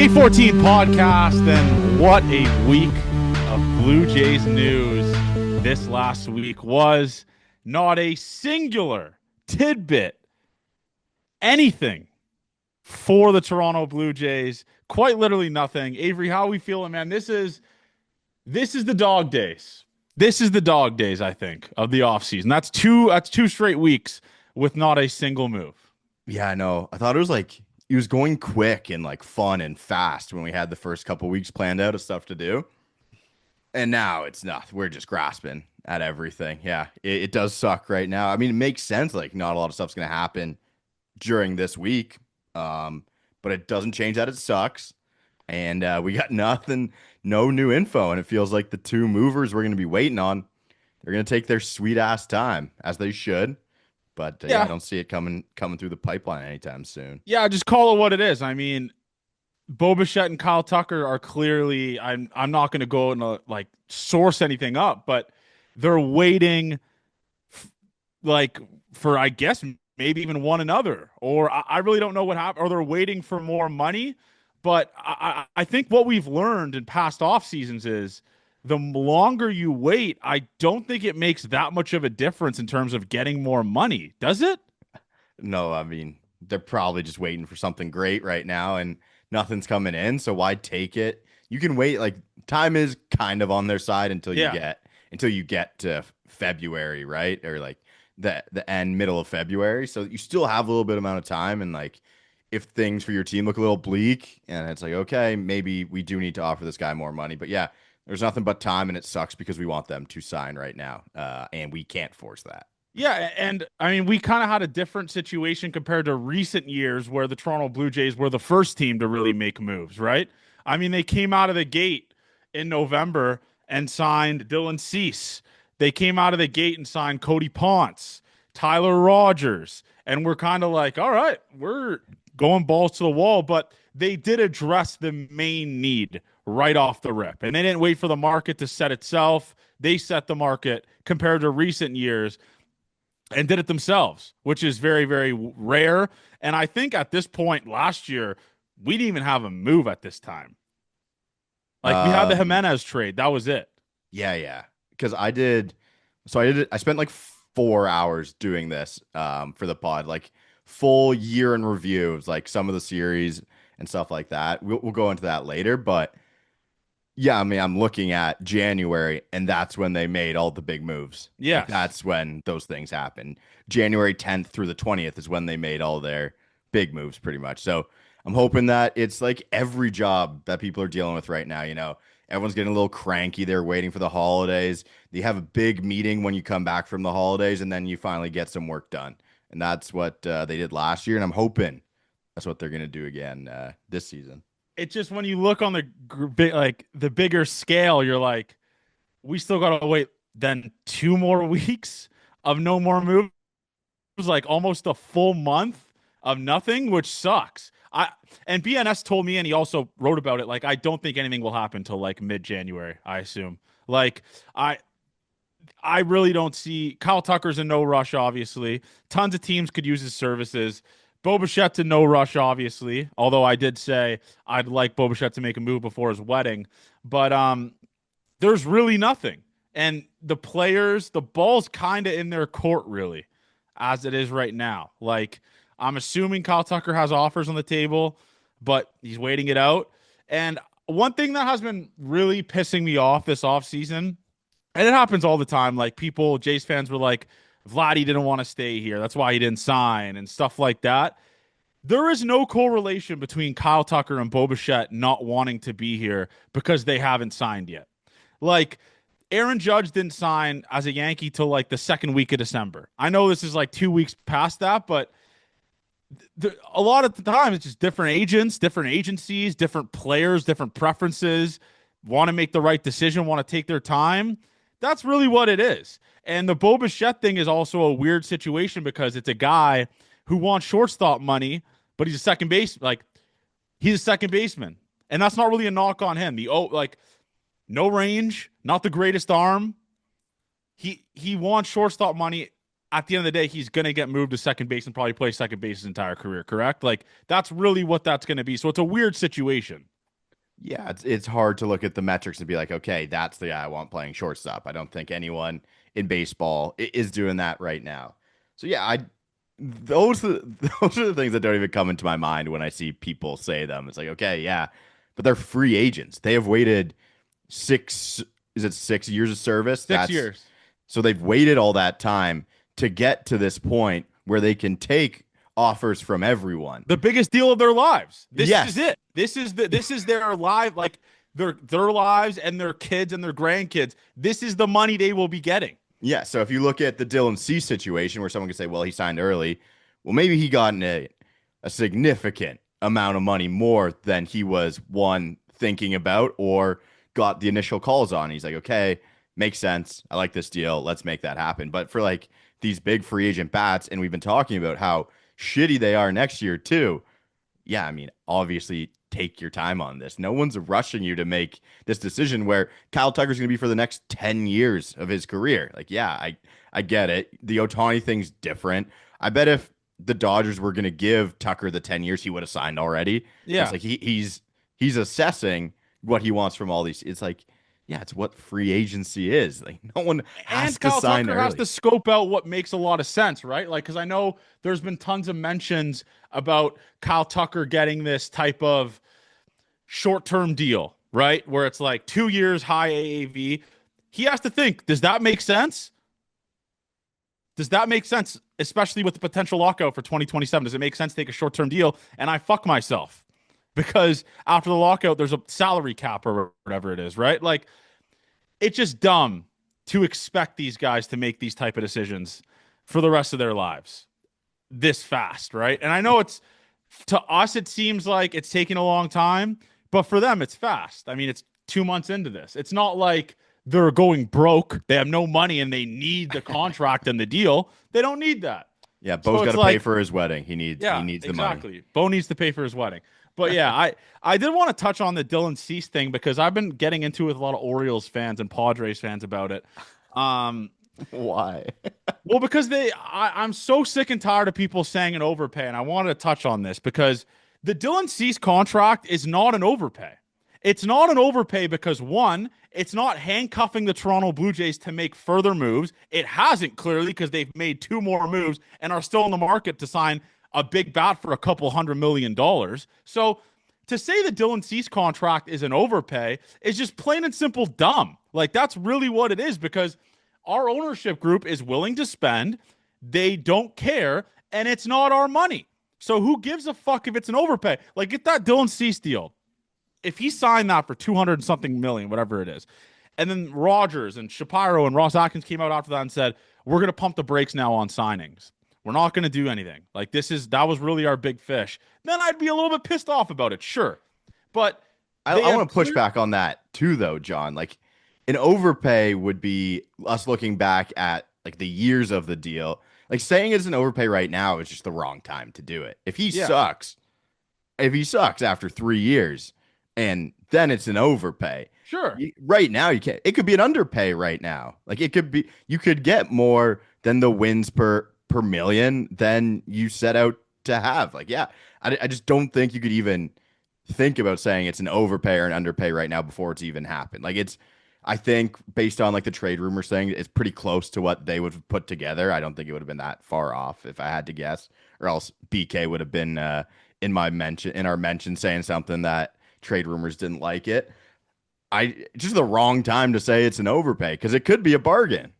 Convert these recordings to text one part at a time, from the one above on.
14 podcast, and what a week of Blue Jays news this last week was. Not a singular tidbit, anything for the Toronto Blue Jays. Quite literally nothing. Avery, how are we feeling, man? This is the dog days. This is the dog days, I think, of the offseason. That's two straight weeks with not a single move. Yeah, I know. I thought it was going quick and like fun and fast when we had the first couple weeks planned out of stuff to do. And now it's not. We're just grasping at everything. Yeah, it does suck right now. I mean, it makes sense. Like, not a lot of stuff's going to happen during this week. But it doesn't change that it sucks. And we got nothing, no new info. And it feels like the two movers we're going to be waiting on, they're going to take their sweet ass time, as they should. But yeah, I don't see it coming through the pipeline anytime soon. Yeah, just call it what it is. I mean, Bo Bichette and Kyle Tucker are clearly, I'm not going to go and like source anything up, but they're waiting for, I guess, maybe even one another, or I really don't know what happened, or they're waiting for more money. But I think what we've learned in past off seasons is the longer you wait, I don't think it makes that much of a difference in terms of getting more money. Does it? No, I mean, they're probably just waiting for something great right now and nothing's coming in. So why take it? You can wait. Like, time is kind of on their side until you get to February, right? Or like the end, middle of February. So you still have a little bit amount of time. And like, if things for your team look a little bleak and it's like, okay, maybe we do need to offer this guy more money. But yeah, there's nothing but time, and it sucks because we want them to sign right now, and we can't force that. Yeah, and I mean, we kind of had a different situation compared to recent years where the Toronto Blue Jays were the first team to really make moves, right? I mean, they came out of the gate in November and signed Dylan Cease. They came out of the gate and signed Cody Ponce, Tyler Rogers, and we're kind of like, all right, we're going balls to the wall, but they did address the main need right off the rip. And they didn't wait for the market to set itself. They set the market compared to recent years and did it themselves, which is very, very rare. And I think at this point last year, we didn't even have a move at this time. Like, we had the Jimenez trade. That was it. Yeah. Because I spent like 4 hours doing this for the pod, like full year in review of like some of the series and stuff like that. We'll go into that later, but yeah, I mean, I'm looking at January, and that's when they made all the big moves. Yeah, like, that's when those things happen. January 10th through the 20th is when they made all their big moves, pretty much. So I'm hoping that it's like every job that people are dealing with right now. You know, everyone's getting a little cranky. They're waiting for the holidays. You have a big meeting when you come back from the holidays, and then you finally get some work done. And that's what they did last year, and I'm hoping that's what they're going to do again this season. It's just when you look on the bigger scale, you're like, we still got to wait then 2 more weeks of no more moves, like almost a full month of nothing, which sucks. And BNS told me, and he also wrote about it, like, I don't think anything will happen till like mid-January, I assume. Like, I really don't see. Kyle Tucker's in no rush, obviously. Tons of teams could use his services. Bo Bichette's in no rush, obviously, although I did say I'd like Bo Bichette to make a move before his wedding. But there's really nothing. And the players, the ball's kind of in their court, really, as it is right now. Like, I'm assuming Kyle Tucker has offers on the table, but he's waiting it out. And one thing that has been really pissing me off this offseason, and it happens all the time, like people, Jays fans were like, Vladdy didn't want to stay here. That's why he didn't sign and stuff like that. There is no correlation between Kyle Tucker and Bo Bichette not wanting to be here because they haven't signed yet. Like, Aaron Judge didn't sign as a Yankee till like the second week of December. I know this is like 2 weeks past that, but a lot of the time it's just different agents, different agencies, different players, different preferences, want to make the right decision, want to take their time. That's really what it is. And the Bo Bichette thing is also a weird situation because it's a guy who wants shortstop money, but he's a second base. Like, he's a second baseman. And that's not really a knock on him. No range, not the greatest arm. He wants shortstop money. At the end of the day, he's going to get moved to second base and probably play second base his entire career, correct? Like, that's really what that's going to be. So it's a weird situation. Yeah, it's hard to look at the metrics and be like, okay, that's the guy I want playing shortstop. I don't think anyone in baseball is doing that right now. So yeah, I those are, those are the things that don't even come into my mind when I see people say them. It's like, okay, yeah, but they're free agents. They have waited six, is it 6 years of service? 6 years. So they've waited all that time to get to this point where they can take offers from everyone. The biggest deal of their lives. This is Yes. it. This is their life, like their lives and their kids and their grandkids. This is the money they will be getting. Yeah. So if you look at the Dylan C situation where someone could say, well, he signed early, well, maybe he got a significant amount of money more than he was one thinking about or got the initial calls on. He's like, okay, makes sense. I like this deal. Let's make that happen. But for like these big free agent bats, and we've been talking about how shitty they are next year too. Yeah, I mean, obviously take your time on this. No one's rushing you to make this decision where Kyle Tucker's going to be for the next 10 years of his career. Like, yeah, I get it. The Ohtani thing's different. I bet if the Dodgers were going to give Tucker the 10 years, he would have signed already. It's Yeah. like he's assessing what he wants from all these. It's like, yeah, it's what free agency is. Like no one has And to Kyle sign Tucker has early. to scope out what makes a lot of sense, right? Like, because I know there's been tons of mentions about Kyle Tucker getting this type of short-term deal, right? Where it's like 2 years high AAV. He has to think, does that make sense? Does that make sense, especially with the potential lockout for 2027? Does it make sense to take a short-term deal and I fuck myself? Because after the lockout, there's a salary cap or whatever it is, right? Like, it's just dumb to expect these guys to make these type of decisions for the rest of their lives this fast, right? And I know it's to us it seems like it's taking a long time, but for them it's fast. I mean, it's 2 months into this. It's not like they're going broke. They have no money and they need the contract and the deal. They don't need that. Yeah, So Bo's got it's to pay like, for his wedding. He yeah, needs the money. exactly. Bo needs to pay for his wedding. But yeah, I did want to touch on the Dylan Cease thing because I've been getting into it with a lot of Orioles fans and Padres fans about it. Um, Why? well, because I'm so sick and tired of people saying an overpay, and I wanted to touch on this because the Dylan Cease contract is not an overpay. It's not an overpay because one, it's not handcuffing the Toronto Blue Jays to make further moves. It hasn't clearly because they've made two more moves and are still in the market to sign a big bat for a couple $100 million. So to say the Dylan Cease contract is an overpay is just plain and simple dumb. Like that's really what it is because our ownership group is willing to spend. They don't care, and it's not our money. So who gives a fuck if it's an overpay? Like, get that Dylan Cease deal. If he signed that for 200 something million, whatever it is, and then Rogers and Shapiro and Ross Atkins came out after that and said, we're going to pump the brakes now on signings. We're not going to do anything. Like, that was really our big fish. Then I'd be a little bit pissed off about it, sure. But they I have want to push clear. back on that too, though, John. Like an overpay would be us looking back at like the years of the deal. Like saying it's an overpay right now is just the wrong time to do it. Yeah, If he sucks after 3 years, and then it's an overpay. sure. Right now, you can't. It could be an underpay right now. Like it could be. You could get more than the wins per million than you set out to have. Like yeah, I just don't think you could even think about saying it's an overpay or an underpay right now before it's even happened. Like it's, I think based on like the trade rumors thing, it's pretty close to what they would have put together. I don't think it would have been that far off if I had to guess, or else BK would have been in our mention saying something that trade rumors didn't like it. Just the wrong time to say it's an overpay because it could be a bargain.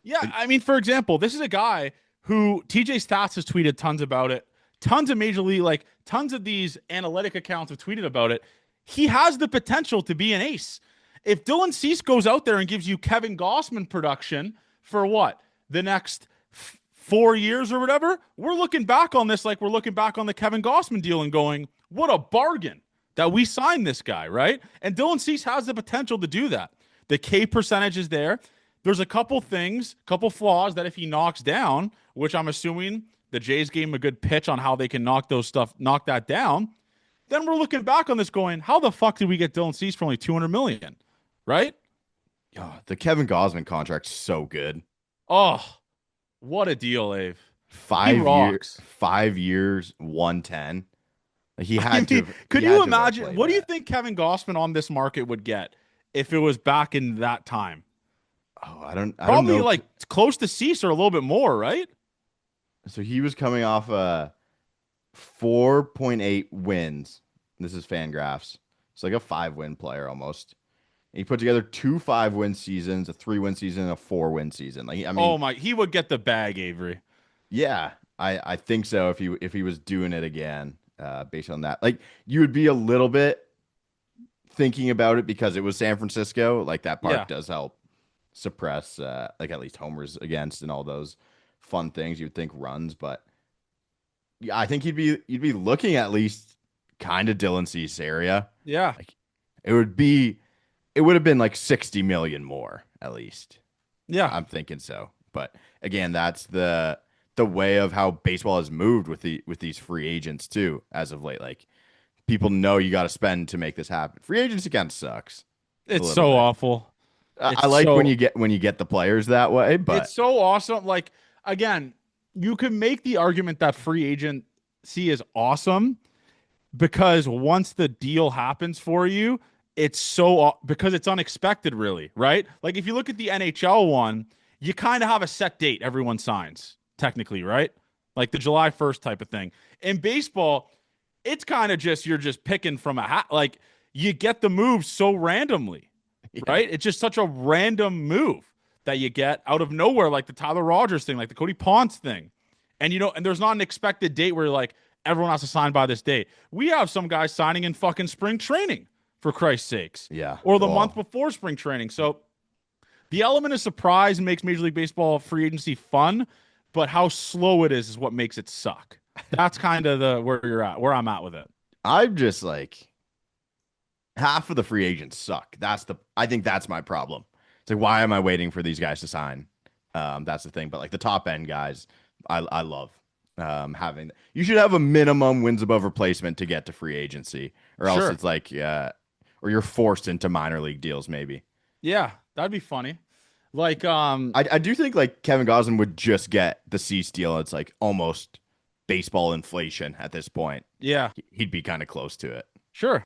Yeah, I mean, for example, this is a guy who TJ Stats has tweeted tons about it. Tons of major league, like tons of these analytic accounts have tweeted about it. He has the potential to be an ace. If Dylan Cease goes out there and gives you Kevin Gossman production for what? The next 4 years or whatever, we're looking back on this like we're looking back on the Kevin Gossman deal and going, what a bargain that we signed this guy, right? And Dylan Cease has the potential to do that. The K percentage is there. There's a couple things, couple flaws that if he knocks down, which I'm assuming the Jays gave him a good pitch on how they can knock that down, then we're looking back on this going, how the fuck did we get Dylan Cease for only 200 million? Right? Oh, the Kevin Gosman contract's so good. Oh, what a deal, Abe. He 5 year, rocks. 5 years, 110. Like, he I had to mean, have he could you had to have imagine? outplayed What do you that. think Kevin Gossman on this market would get if it was back in that time? Oh, I don't Probably know. like close to Cease or a little bit more, right? So he was coming off 4.8 wins. This is Fangraphs. It's like a 5-win player almost. And he put together two 5-win seasons, a 3-win season, and a 4-win season. Like, I mean, Oh my, he would get the bag, Avery. yeah, I think so if he was doing it again, based on that. Like, you would be a little bit thinking about it because it was San Francisco. Like, that Yeah, park does help suppress like at least homers against and all those fun things you'd think runs, but yeah, I think you'd be looking at least kind of Dylan Cease area. yeah, Like, it would have been like 60 million more at least. yeah. I'm thinking so. But again, that's the way of how baseball has moved with these free agents too as of late. Like, people know you got to spend to make this happen. Free agency kind of sucks a It's little so bit. awful. I It's like when so you get the players that way, it's but so awesome. Like again, you can make the argument that free agency is awesome because once the deal happens for you, it's so because it's unexpected, really, right? Like if you look at the NHL one, you kind of have a set date everyone signs, technically, right? Like the July 1st type of thing. In baseball, it's kind of just you're just picking from a hat. Like you get the moves so randomly, yeah, right? It's just such a random move that you get out of nowhere, like the Tyler Rogers thing, like the Cody Ponce thing. And and there's not an expected date where like everyone has to sign by this date. We have some guys signing in fucking spring training, for Christ's sakes, yeah. or the month Well, before spring training. So the element of surprise makes Major League Baseball free agency fun, but how slow it is what makes it suck. That's kind of the where you're at, where I'm at with it. I'm just like, half of the free agents suck. I think that's my problem. It's like, why am I waiting for these guys to sign? That's the thing. But like the top end guys, I love having. You should have a minimum wins above replacement to get to free agency, or else Sure. it's like, or you're forced into minor league deals maybe. Yeah, that'd be funny. Like, I do think like Kevin Gosselin would just get the C deal. It's like almost baseball inflation at this point. yeah, He'd be kind of close to it sure.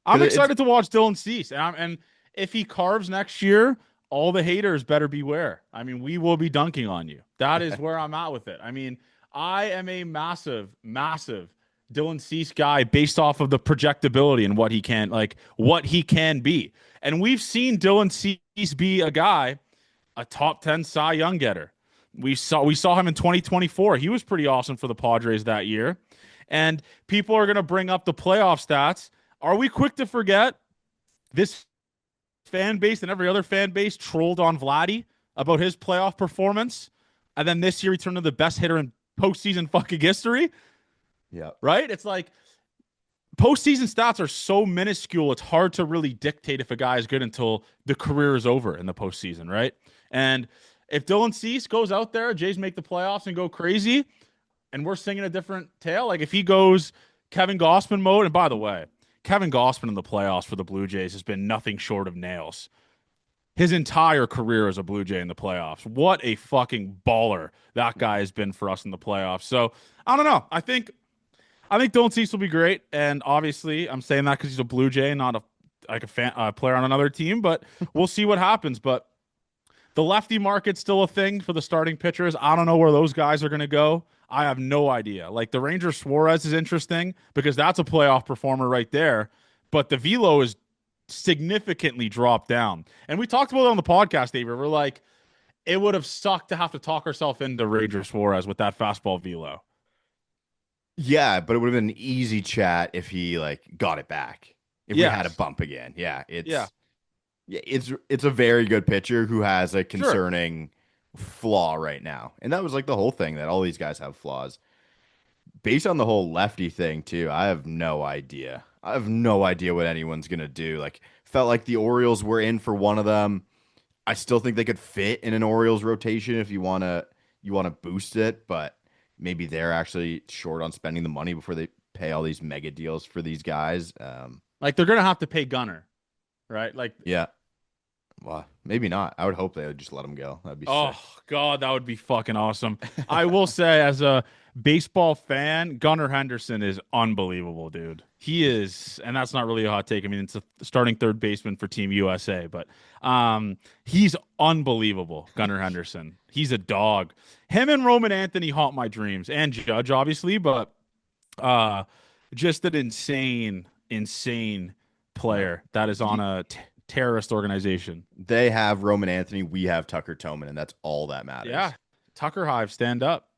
I'm because it's excited to watch Dylan Cease, and if he carves next year, all the haters better beware. I mean, we will be dunking on you. That is where I'm at with it. I mean, I am a massive, massive Dylan Cease guy based off of the projectability and what he can be. And we've seen Dylan Cease be a guy, a top 10 Cy Young getter. We saw him in 2024. He was pretty awesome for the Padres that year. And people are going to bring up the playoff stats. Are we quick to forget this fan base and every other fan base trolled on Vladdy about his playoff performance? And then this year he turned into the best hitter in postseason fucking history, yeah. right? It's like postseason stats are so minuscule, it's hard to really dictate if a guy is good until the career is over in the postseason, right? And if Dylan Cease goes out there, Jays make the playoffs and go crazy, and we're singing a different tale. Like if he goes Kevin Gossman mode, and by the way, Kevin Gossman in the playoffs for the Blue Jays has been nothing short of nails. His entire career as a Blue Jay in the playoffs. What a fucking baller that guy has been for us in the playoffs. So I don't know. I think Dylan Cease will be great, and obviously I'm saying that because he's a Blue Jay, not a player on another team. But we'll see what happens. But the lefty market's still a thing for the starting pitchers. I don't know where those guys are going to go. I have no idea. Like the Ranger Suarez is interesting because that's a playoff performer right there. But the velo is significantly dropped down. And we talked about it on the podcast, David. We're like, it would have sucked to have to talk ourselves into Ranger Suarez with that fastball velo. Yeah, but it would have been an easy chat if he like got it back. If we had a Yes. bump again. Yeah, Yeah. it's a very good pitcher who has a Sure. concerning flaw right now. And that was like the whole thing that all these guys have flaws. Based on the whole lefty thing too, I have no idea. I have no idea what anyone's going to do. Like, felt like the Orioles were in for one of them. I still think they could fit in an Orioles rotation if you want to boost it, but maybe they're actually short on spending the money before they pay all these mega deals for these guys. Like they're going to have to pay Gunner, right? Like Yeah. Wow. maybe not. I would hope they would just let him go. That'd be Oh sick. God, that would be fucking awesome. I will say, as a baseball fan, Gunnar Henderson is unbelievable, dude. He is, and that's not really a hot take. I mean, it's a starting third baseman for Team USA, but he's unbelievable, Gunnar Henderson. He's a dog. Him and Roman Anthony haunt my dreams, and Judge, obviously, but uh, just an insane No, player that is on Ye- a terrorist organization. they have Roman Anthony. We have Tucker Toman, and that's all that Yeah. matters. Tucker Hive, stand up.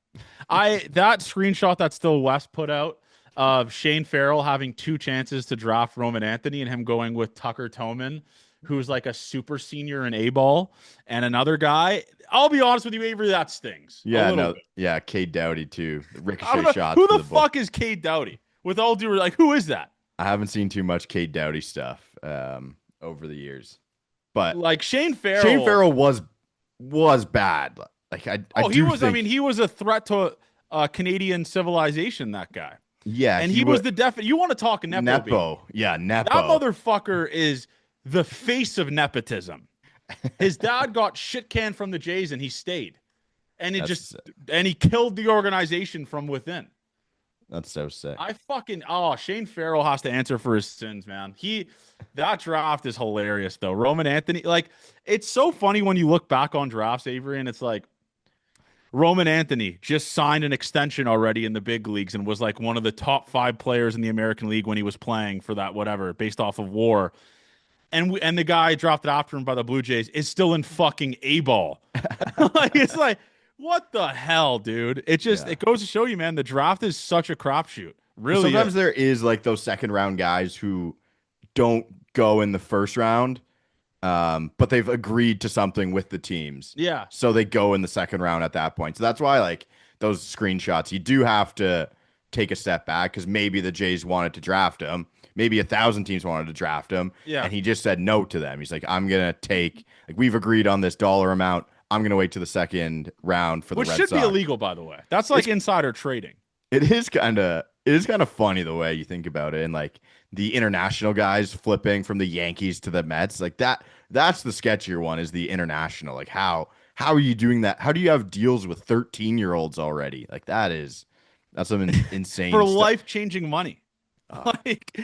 That screenshot that Still West put out of Shane Farrell having two chances to draft Roman Anthony and him going with Tucker Toman, who's like a super senior in A ball, and another guy. I'll be honest with you, Avery, that stings a Yeah, little no, bit. yeah, Cade Doughty too. I don't Ricochet know shots who to the the book. fuck is Cade Doughty. With all due, like, who is that? I haven't seen too much Cade Doughty stuff over the years, but Like Shane Shane Farrell. Farrell was bad. Like I Oh, he do was. I mean, think he was a threat to Canadian civilization. That guy, yeah and he he was was the You want to talk nepo baby? Nepo, yeah That Nepo. motherfucker is the face of nepotism. His dad got shit canned from the Jays and he stayed. And That's he killed the organization from within. that's so sick. Shane Farrell has to answer for his sins, man. That draft is hilarious though. Roman Anthony, like, it's so funny when you look back on drafts, Avery, and it's like Roman Anthony just signed an extension already in the big leagues and was like one of the top 5 players in the American League when he was playing for that whatever based off of WAR. And the guy drafted after him by the Blue Jays is still in fucking A ball. Like, it's like, what the hell, dude? Yeah. It goes to show you, man, the draft is such a crapshoot. Really Sometimes is. there is like those second round guys who don't go in the first round, but they've agreed to something with the teams. Yeah. So they go in the second round at that point. So that's why like those screenshots, you do have to take a step back because maybe the Jays wanted to draft him. Maybe 1,000 teams wanted to draft him. Yeah. And he just said no to them. He's like, I'm gonna take like we've agreed on this dollar amount. I'm gonna wait to the second round for the Which Red should be Sox. illegal, by the way. That's like insider trading. It is kind of funny the way you think about it, and like the international guys flipping from the Yankees to the Mets, like that's the sketchier one is the international. Like how are you doing that? How do you have deals with 13-year-olds already? Like that's some insane For stuff. life-changing money. Like,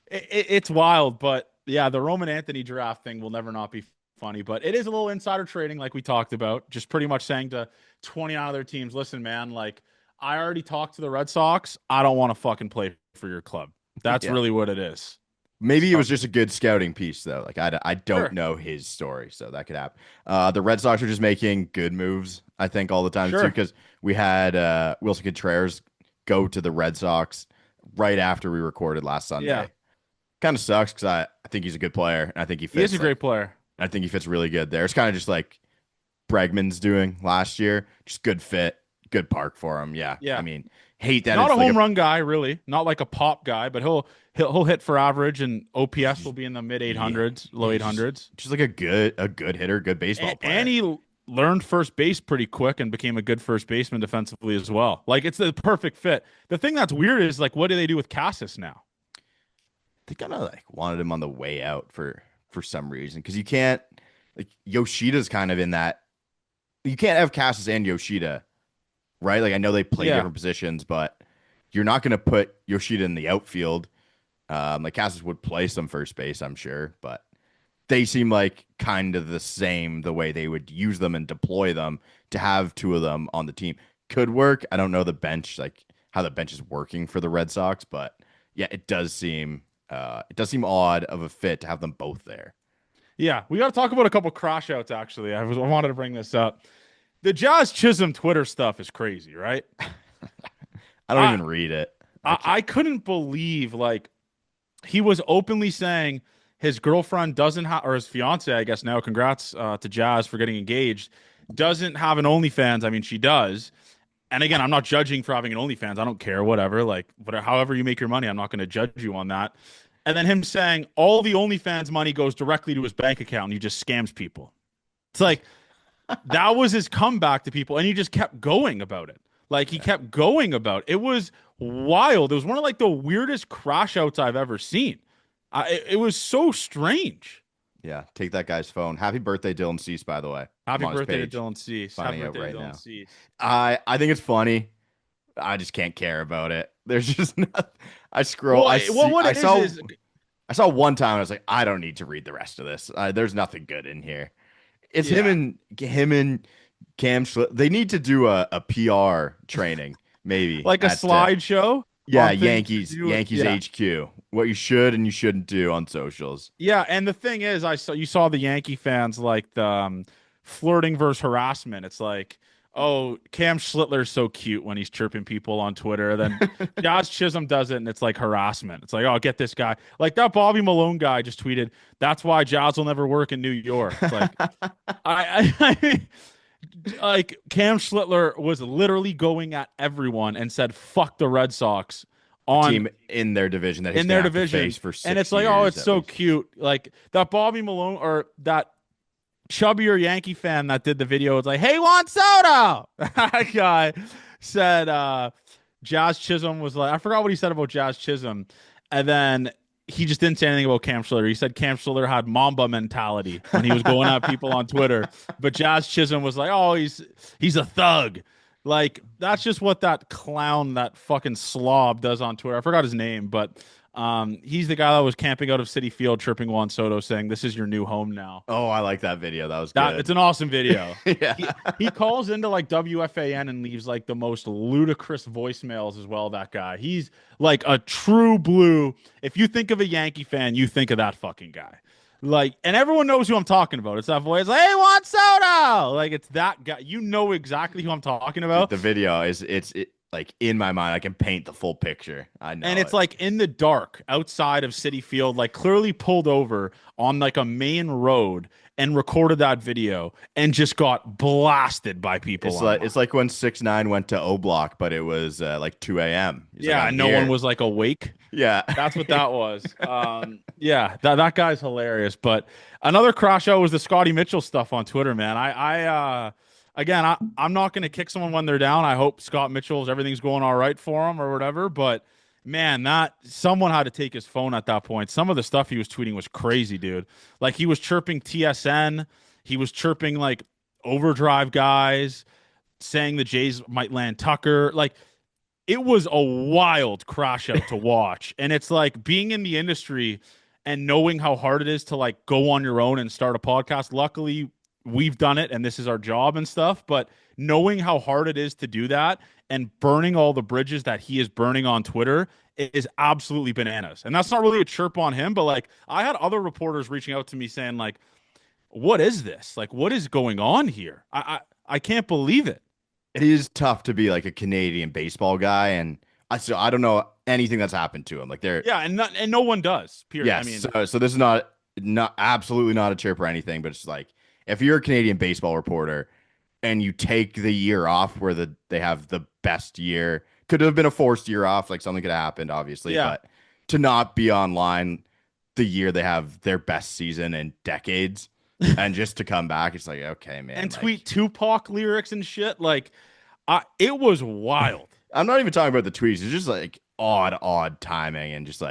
it's wild, but yeah, the Roman Anthony draft thing will never not be funny, but it is a little insider trading like we talked about, just pretty much saying to 20 other teams, listen, man, like, I already talked to the Red Sox. I don't want to fucking play for your club. That's Yeah. really what it is. Maybe it was So, just a good scouting piece though. Like I don't sure, know his story, so that could happen. The Red Sox are just making good moves, I think, all the time too, sure. because we had Wilson Contreras go to the Red Sox right after we recorded last Yeah, Sunday. Kind of sucks because I think he's a good player and I think he he is fits. a great player. I think he fits really good there. It's kind of just like Bregman's doing last year. Just good fit, good park for him. Yeah, I Yeah. mean, hate that Not it's a like home run guy, really. Not like a pop guy, but he'll hit for average, and OPS will be in the mid yeah, 800s, low yeah, he's 800s. just like a good hitter, good baseball And player. he learned first base pretty quick and became a good first baseman defensively as well. Like, it's the perfect fit. The thing that's weird is, like, what do they do with Cassis now? They kind of like wanted him on the way out for some reason because you can't like Yoshida's kind of in that you can't have Cassis and Yoshida, right? Like I know they play Yeah. different positions, but you're not going to put Yoshida in the outfield. Like Cassis would play some first base, I'm sure, but they seem like kind of the same the way they would use them and deploy them to have two of them on the team. Could work. I don't know the bench, like how the bench is working for the Red Sox, but yeah, it does seem odd of a fit to have them both there. Yeah, we got to talk about a couple crash outs, actually. I wanted to bring this up. The Jazz Chisholm Twitter stuff is crazy, right? I don't I, even read it. I couldn't believe, like, he was openly saying his girlfriend doesn't have, or his fiance, I guess now, congrats to Jazz for getting engaged, doesn't have an OnlyFans. I mean, she does. And again, I'm not judging for having an OnlyFans. I don't care, whatever. Like, whatever, however you make your money, I'm not going to judge you on that. And then him saying all the OnlyFans money goes directly to his bank account and he just scams people. It's like, that was his comeback to people. And he just kept going about it. Like, he kept going about it. It was wild. It was one of like the weirdest crash outs I've ever seen. It was so strange. Yeah, take that guy's phone. Happy birthday, Dylan Cease, by the way. I'm Happy on his birthday to page, Dylan Cease. Happy finding out birthday to right Dylan now. Cease. I think it's funny. I just can't care about it. There's just not, I scroll. Well, what I it saw is one time. I was like, I don't need to read the rest of this. There's nothing good in here. It's yeah, him and Cam. They need to do a PR training maybe like a at slideshow yeah, on things to Yankees do. Yankees Yeah. HQ. What you should and you shouldn't do on socials. Yeah, and the thing is, you saw the Yankee fans like the flirting versus harassment. It's like, oh, Cam Schlittler's so cute when he's chirping people on Twitter. Then Josh Chisholm does it, and it's like harassment. It's like, oh, get this guy. Like that Bobby Malone guy just tweeted, "That's why Jazz will never work in New York." It's like, I like Cam Schlittler was literally going at everyone and said, "Fuck the Red Sox." A On team in their division that he's in their gonna have to division. face for And it's 6 like, oh, years it's at so least. cute. Like that Bobby Malone or that chubbier Yankee fan that did the video was like, hey, Juan Soto. That guy said Jazz Chisholm was like, I forgot what he said about Jazz Chisholm. And then he just didn't say anything about Cam Schlitter. He said Cam Schlitter had Mamba mentality when he was going at people on Twitter. But Jazz Chisholm was like, oh, he's a thug. Like that's just what that clown, that fucking slob does on Twitter. I forgot his name, but he's the guy that was camping out of Citi Field chirping Juan Soto saying, "This is your new home now." Oh, I like that video. That was That it's good. an awesome video. Yeah. He calls into like WFAN and leaves like the most ludicrous voicemails as well. That guy, he's like a true blue. If you think of a Yankee fan, you think of that fucking guy. Like, and everyone knows who I'm talking about. It's that voice, like, "Hey, Juan Soto!" Like, it's that guy. You know exactly who I'm talking Dude, about. the video is like in my mind. I can paint the full picture. I And know it's it. like in the dark outside of Citi Field, like clearly pulled over on like a main road and recorded that video and just got blasted by people online. It's like when 6ix9ine went to O Block, but it was like 2 a.m. He's like, Yeah, I'm and no one here. was like awake. Yeah. That's what that was. Yeah, that guy's hilarious. But another crash out was the Scotty Mitchell stuff on Twitter, man. Again, I'm not going to kick someone when they're down. I hope Scott Mitchell's everything's going all right for him or whatever. But man, that someone had to take his phone at that point. Some of the stuff he was tweeting was crazy, dude. Like he was chirping TSN, he was chirping like overdrive guys, saying the Jays might land Tucker. Like it was a wild crash out to watch. And it's like being in the industry and knowing how hard it is to like go on your own and start a podcast. Luckily, we've done it and this is our job and stuff, but knowing how hard it is to do that and burning all the bridges that he is burning on Twitter is absolutely bananas. And that's not really a chirp on him, but like I had other reporters reaching out to me saying like, what is this? Like, what is going on here? I can't believe it. It is tough to be like a Canadian baseball guy, and I don't know anything that's happened to him. Like they're Yeah, and no one does. Period. I yes, mean, so this is not absolutely not a chirp or anything, but it's like if you're a Canadian baseball reporter and you take the year off where they have the best year, could have been a forced year off, like something could have happened, obviously, yeah. but to not be online the year they have their best season in decades and just to come back, it's like okay, man, And like, tweet Tupac lyrics and shit. Like, it was wild. I'm not even talking about the tweets. It's just like odd timing and just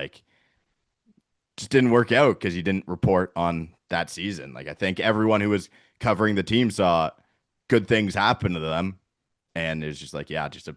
didn't work out because he didn't report on that season. Like I think everyone who was covering the team saw good things happen to them, and it's just like yeah, just a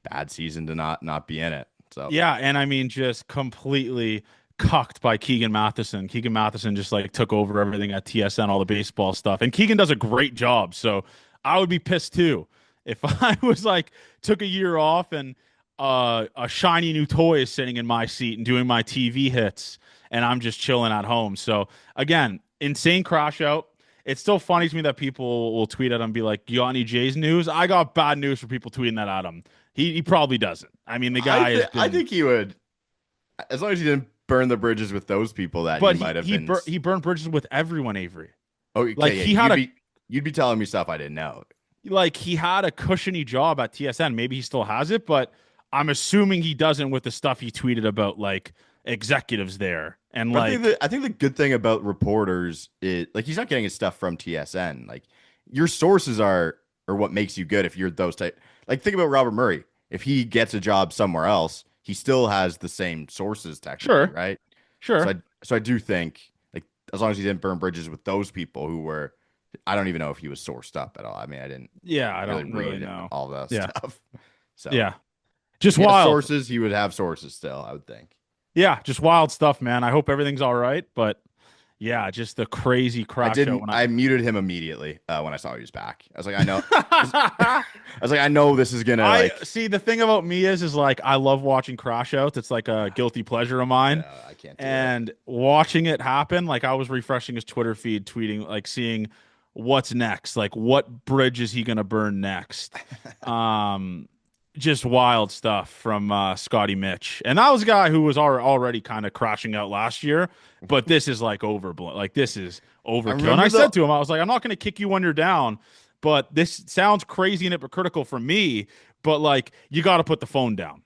bad season to not be in it. So Yeah, and I mean, just completely cucked by Keegan Matheson. Keegan Matheson just like took over everything at TSN, all the baseball stuff, and Keegan does a great job. So I would be pissed too if I was like took a year off and a shiny new toy is sitting in my seat and doing my TV hits, and I'm just chilling at home. So again, insane crash out. It's still funny to me that people will tweet at him and be like, "You got any Jays news?" I got bad news for people tweeting that at him. He probably doesn't. I mean, the guy has I been, think he would, as long as he didn't burn the bridges with those people that but he might have he been. he burned bridges with everyone, Avery. Okay, Like yeah, he had you'd be telling me stuff I didn't know. he had a cushiony job at TSN. Maybe he still has it, but I'm assuming he doesn't with the stuff he tweeted about like executives there and But like I think the good thing about reporters is like he's not getting his stuff from TSN. Like your sources are what makes you good if you're those type. Like think about Robert Murray. If he gets a job somewhere else, he still has the same sources technically, sure, right? sure. So I do think like as long as he didn't burn bridges with those people who were, I don't even know if he was sourced up at all. I mean, I didn't Yeah, I really don't really read know. all that Yeah. stuff. So Yeah. if Just he has wild. sources, he would have sources still, I would think. Yeah, just wild stuff, man. I hope everything's all right, but yeah, just the crazy I crash show didn't. when I muted him immediately when I saw he was back. I was like, I know. I I was like, I know this is gonna I like. see the thing about me is like I love watching crash outs. It's like a guilty pleasure of mine. I can't do it. And watching it happen, like I was refreshing his Twitter feed, tweeting, like seeing what's next, like what bridge is he gonna burn next. Um, just wild stuff from Scotty Mitch. And that was a guy who was already kind of crashing out last year, but this is like overblown. Like this is I overkill. And I remember the said to him, I was like, I'm not gonna kick you when you're down, but this sounds crazy and hypocritical for me, but like you gotta put the phone down.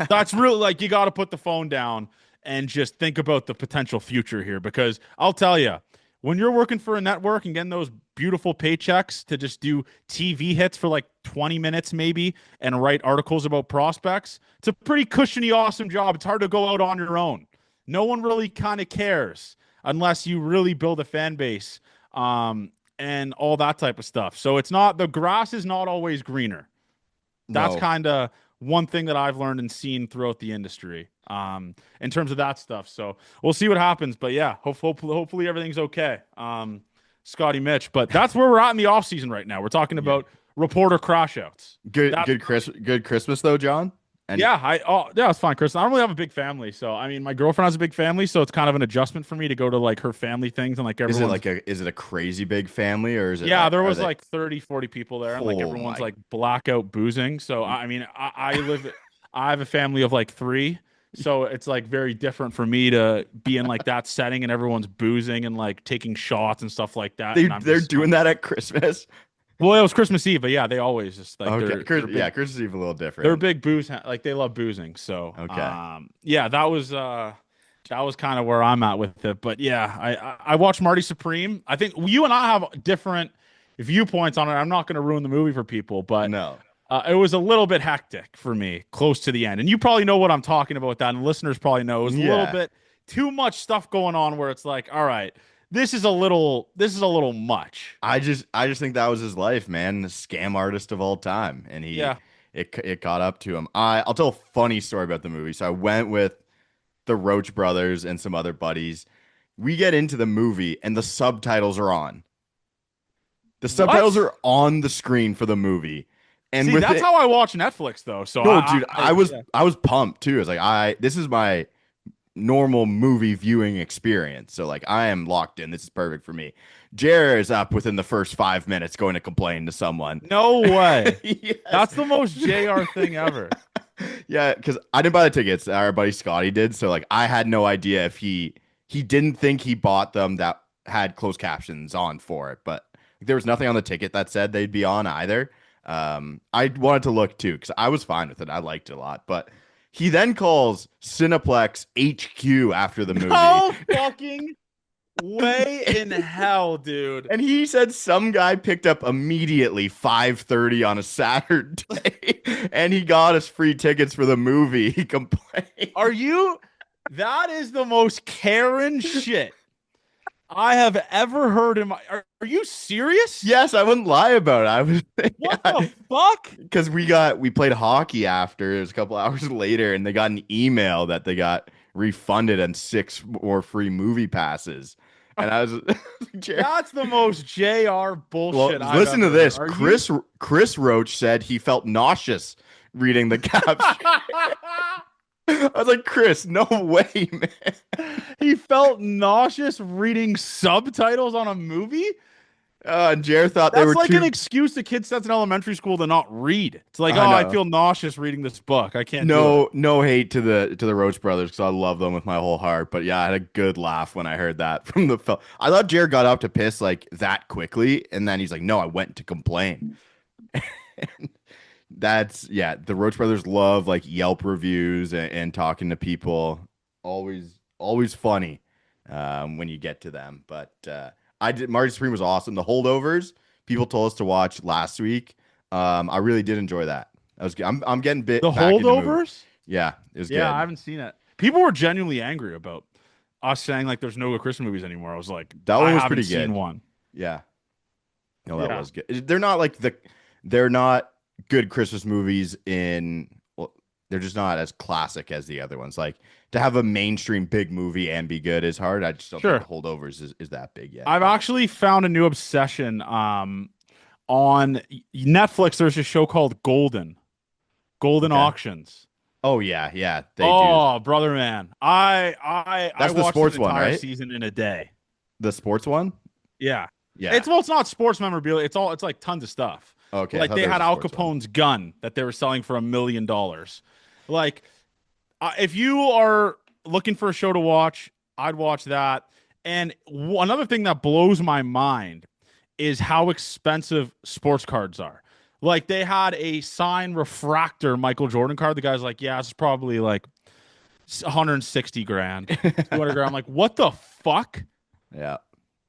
That's really like you got to put the phone down and just think about the potential future here because I'll tell you, when you're working for a network and getting those beautiful paychecks to just do TV hits for like 20 minutes maybe and write articles about prospects, it's a pretty cushiony, awesome job. It's hard to go out on your own. No one really kind of cares unless you really build a fan base and all that type of stuff. So it's not the grass is not always greener. That's no. kind of one thing that I've learned and seen throughout the industry in terms of that stuff. So we'll see what happens. But yeah, hopefully everything's okay. Scotty Mitch. But that's where we're at in the offseason right now. We're talking Yeah. about reporter crash outs. Good Christmas though, John. And Yeah, it's fine, Chris. I don't really have a big family, so I mean, my girlfriend has a big family, so it's kind of an adjustment for me to go to like her family things and like everyone's. is it a crazy big family or is it Yeah, like there are was they? like 30, 40 people there, and like Oh everyone's my! like blackout boozing. So I mean, I have a family of like three, so it's like very different for me to be in like that setting and everyone's boozing and like taking shots and stuff like that, and They're doing that at Christmas. well, it was Christmas Eve, but yeah, they always just like Okay, they're big, yeah, Christmas Eve a little they're different. big booze, like they love boozing. So Okay, yeah, that was kind of where I'm at with it. But yeah, I watched Marty Supreme. I think you and I have different viewpoints on it. I'm not going to ruin the movie for people, but no, it was a little bit hectic for me close to the end. And you probably know what I'm talking about with that, and listeners probably know. It was a little yeah. bit too much stuff going on where it's like, all right, this is a little much. I just think that was his life, man. The scam artist of all time, and Yeah. it caught up to him. I'll tell a funny story about the movie. So I went with the Roach brothers and some other buddies. We get into the movie and the subtitles are on. The subtitles What? are on the screen for the movie. And See, with that's it, how I watch Netflix though. So no, dude, yeah. I was pumped too. I was like, this is my normal movie viewing experience. So like I am locked in. This is perfect for me. Jer is up within the first 5 minutes going to complain to someone. No way. Yes. That's the most JR thing ever. Yeah, because I didn't buy the tickets. Our buddy Scotty did. So like I had no idea if he didn't think he bought them that had closed captions on for it, but there was nothing on the ticket that said they'd be on either. I wanted to look too because I was fine with it. I liked it a lot, but he then calls Cineplex HQ after the movie. No fucking way in hell, dude. And he said some guy picked up immediately 5:30 on a Saturday and he got us free tickets for the movie. He complained. Are you? That is the most Karen shit I have ever heard in my. Are you serious? Yes, I wouldn't lie about it. I was What the fuck? because we played hockey after. It was a couple hours later, and they got an email that they got refunded and 6 more free movie passes. And I was, That's the most JR bullshit I've listen to ever this. heard. Chris Roach said he felt nauseous reading the caption. I was like, Chris, no way, man. He felt nauseous reading subtitles on a movie? And Jared thought they That's were like too. an excuse the kid sets in elementary school to not read. It's like, oh, I I know. feel nauseous reading this book. I can't do it. No hate to the Roach brothers because I love them with my whole heart. But yeah, I had a good laugh when I heard that from the film. I thought Jared got up to piss like that quickly, and then he's like, "No, I went to complain." That's yeah. The Roach brothers love like Yelp reviews and talking to people. Always funny when you get to them. But I did. Marty Supreme was awesome. The holdovers people told us to watch last week. I really did enjoy that. I was. I'm getting bit The back into movie. holdovers? Yeah, it was Yeah, I good. haven't seen it. People were genuinely angry about us saying like there's no good Christmas movies anymore. I was like, That I one was haven't pretty seen good. one. Yeah. No, that Yeah, was good. They're not like they're not good Christmas movies in, well, they're just not as classic as the other ones. Like to have a mainstream big movie and be good is hard. I just don't think the sure. Holdovers is that big yet. I've But actually found a new obsession. On Netflix, there's a show called Golden okay. Auctions. Oh yeah, yeah, they do. Oh, brother, man, I That's the watched an sports one, entire right? season in a day. The sports one? Yeah, Yeah. it's not sports memorabilia. It's like tons of stuff. Okay, I Like thought they there was had a Al sports one. Capone's gun that they were selling for $1 million. Like if you are looking for a show to watch, I'd watch that. And another thing that blows my mind is how expensive sports cards are. Like they had a sign refractor Michael Jordan card. The guy's like, yeah, it's probably like 160 grand, 200 grand. I'm like, what the fuck? Yeah,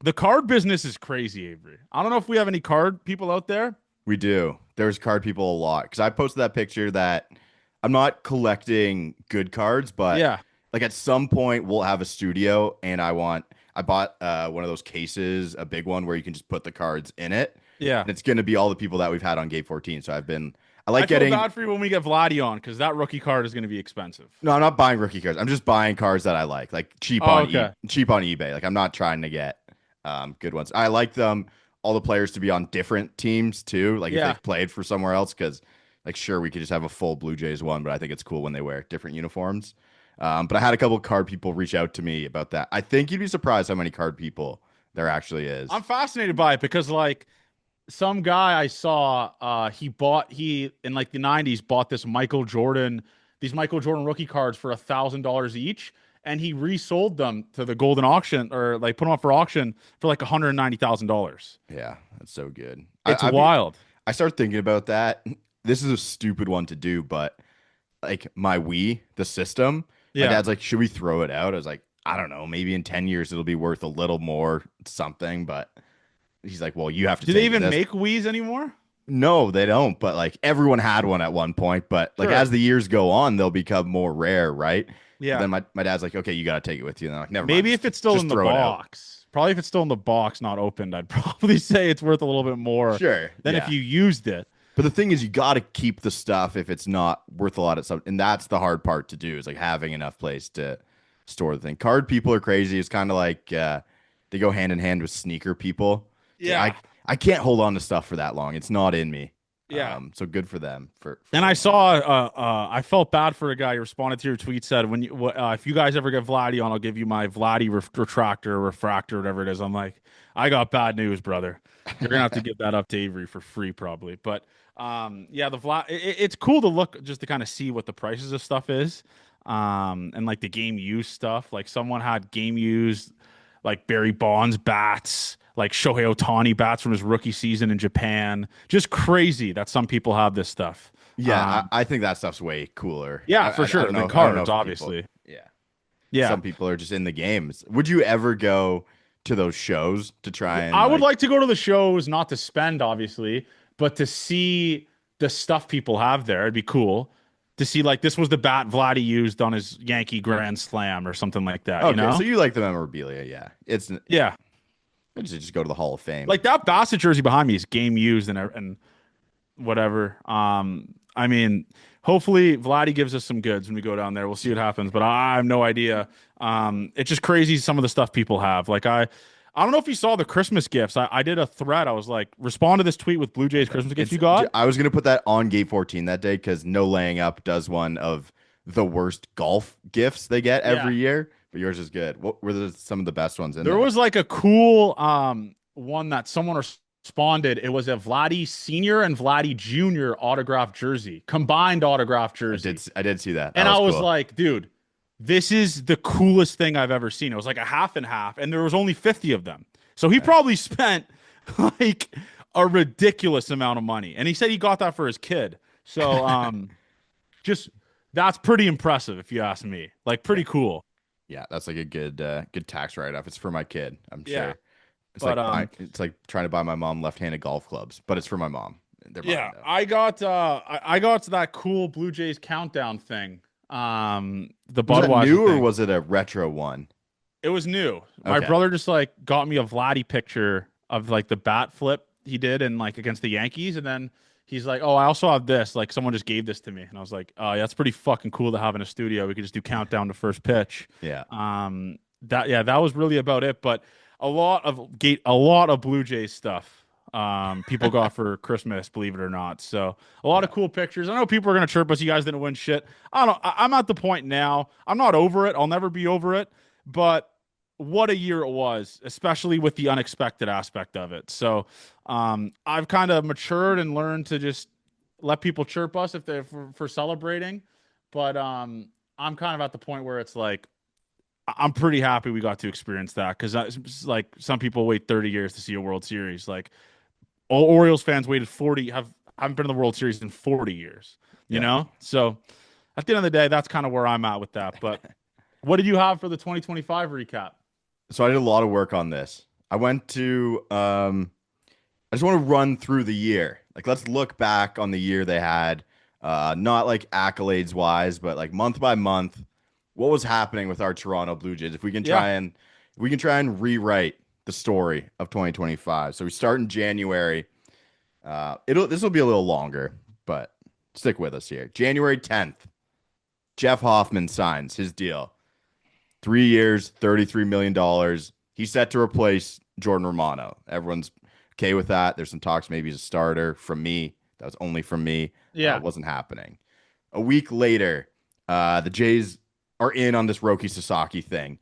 The card business is crazy, Avery. I don't know if we have any card people out there. we do. There's card people a lot because I posted that picture that I'm not collecting good cards, but Yeah. like at some point we'll have a studio and I bought one of those cases, a big one where you can just put the cards in it. Yeah. And it's gonna be all the people that we've had on Game 14. So I I like feel getting bad for you when we get Vladdy on because that rookie card is going to be expensive. no, I'm not buying rookie cards. I'm just buying cards that I like Oh, okay. cheap on eBay. Like I'm not trying to get good ones. I like them all the players to be on different teams too. Like if Yeah. they've played for somewhere else, because like sure we could just have a full Blue Jays one, but I think it's cool when they wear different uniforms. But I had a couple of card people reach out to me about that. I think you'd be surprised how many card people there actually is. I'm fascinated by it because like some guy I saw, he in like the '90s bought these Michael Jordan rookie cards for $1,000 each, and he resold them to the golden auction or like put them up for auction for like $190,000. Yeah, that's so good. It's I'd be wild. I start thinking about that. This is a stupid one to do, but like my Wii, the system, my Yeah. dad's like, should we throw it out? I was like, I don't know, maybe in 10 years it'll be worth a little more something, but he's like, well, you have to Do they take even this. make Wii's anymore? No, they don't, but like everyone had one at one point, but like Sure. as the years go on, they'll become more rare, right? But Yeah. then my dad's like, okay, you got to take it with you. And I'm like, never mind, Maybe if it's still in just the throw it out. box. Probably if it's still in the box, not opened, I'd probably say it's worth a little bit more Sure. than if Yeah. you used it. But the thing is, you got to keep the stuff if it's not worth a lot of stuff. And that's the hard part to do is like having enough place to store the thing. Card people are crazy. It's kind of like they go hand in hand with sneaker people. It's like, Yeah. I can't hold on to stuff for that long. It's not in me. Yeah. So good for them for And I holding on. saw, I felt bad for a guy who responded to your tweet, said, if you guys ever get Vladdy on, I'll give you my Vladdy retractor, refractor, whatever it is. I'm like, I got bad news, brother. You're gonna have to give that up to Avery for free, probably. But yeah, the Vlad, it's cool to look just to kind of see what the prices of stuff is, and like the game used stuff. Like someone had game used, like Barry Bonds bats, like Shohei Ohtani bats from his rookie season in Japan. Just crazy that some people have this stuff. Yeah, I think that stuff's way cooler. Yeah, for I sure. don't know. The I don't know cards, if people. obviously. Yeah, Yeah. some people are just in the games. Would you ever go to those shows to try and I would like? like to go to the shows, not to spend, obviously, but to see the stuff people have there. It'd be cool to see, like, this was the bat Vladdy used on his Yankee Grand Slam or something like that, you Okay, know? so you like the memorabilia? Yeah, it's Yeah. just go to the Hall of Fame. Like that Bassett jersey behind me is game used and whatever. I mean, hopefully Vladdy gives us some goods when we go down there. We'll see what happens, but I have no idea. It's just crazy some of the stuff people have. Like I don't know if you saw the Christmas gifts. I did a thread. I was like, respond to this tweet with Blue Jays Christmas gifts you got. I was gonna put that on Gate 14 that day because No Laying Up does one of the worst golf gifts they get Yeah. every year, but yours is good. What were some of the best ones in There there? was like a cool one that someone responded. It was a Vladdy Senior and Vladdy Junior autographed jersey, combined autographed jersey. I did see that. That And I was cool. like, dude, this is the coolest thing I've ever seen. It was like a half and half, and there was only 50 of them. So he probably spent like a ridiculous amount of money. And he said he got that for his kid. So just that's pretty impressive if you ask me. Like pretty cool. Yeah, that's like a good tax write off. It's for my kid, I'm Yeah. sure. It's But it's like trying to buy my mom left-handed golf clubs, but it's for my mom. They're mine, yeah, though. I got to that cool Blue Jays countdown thing. The Was that Budweiser new or thing. was it a retro one? It was new. My Okay. brother just like got me a Vladdy picture of like the bat flip he did and like against the Yankees, and then he's like, "Oh, I also have this. Like someone just gave this to me," and I was like, "Oh, yeah, that's pretty fucking cool to have in a studio. We could just do countdown to first pitch." Yeah. That was really about it. But a lot of Blue Jays stuff. People got for Christmas, believe it or not. So a lot of Yeah. cool pictures. I know people are gonna chirp us. You guys didn't win shit. I don't know. I'm at the point now. I'm not over it. I'll never be over it. But what a year it was, especially with the unexpected aspect of it. So I've kind of matured and learned to just let people chirp us if they're for celebrating. But I'm kind of at the point where it's like I'm pretty happy we got to experience that because like some people wait 30 years to see a World Series. Like all Orioles fans waited 40 haven't been in the World Series in 40 years. You Yeah. know, so at the end of the day, that's kind of where I'm at with that. But what did you have for the 2025 recap? So I did a lot of work on this. I went to I just want to run through the year. Like let's look back on the year they had. Not like accolades wise, but like month by month, what was happening with our Toronto Blue Jays. Yeah, If we can try and rewrite the story of 2025. So we start in January. It'll this will be a little longer, but stick with us here. January 10th, Jeff Hoffman signs his deal. 3 years, $33 million. He's set to replace Jordan Romano. Everyone's okay with that. There's some talks maybe he's a starter. From me, that was only from me. yeah. Wasn't happening. A week later, the Jays are in on this Roki Sasaki thing.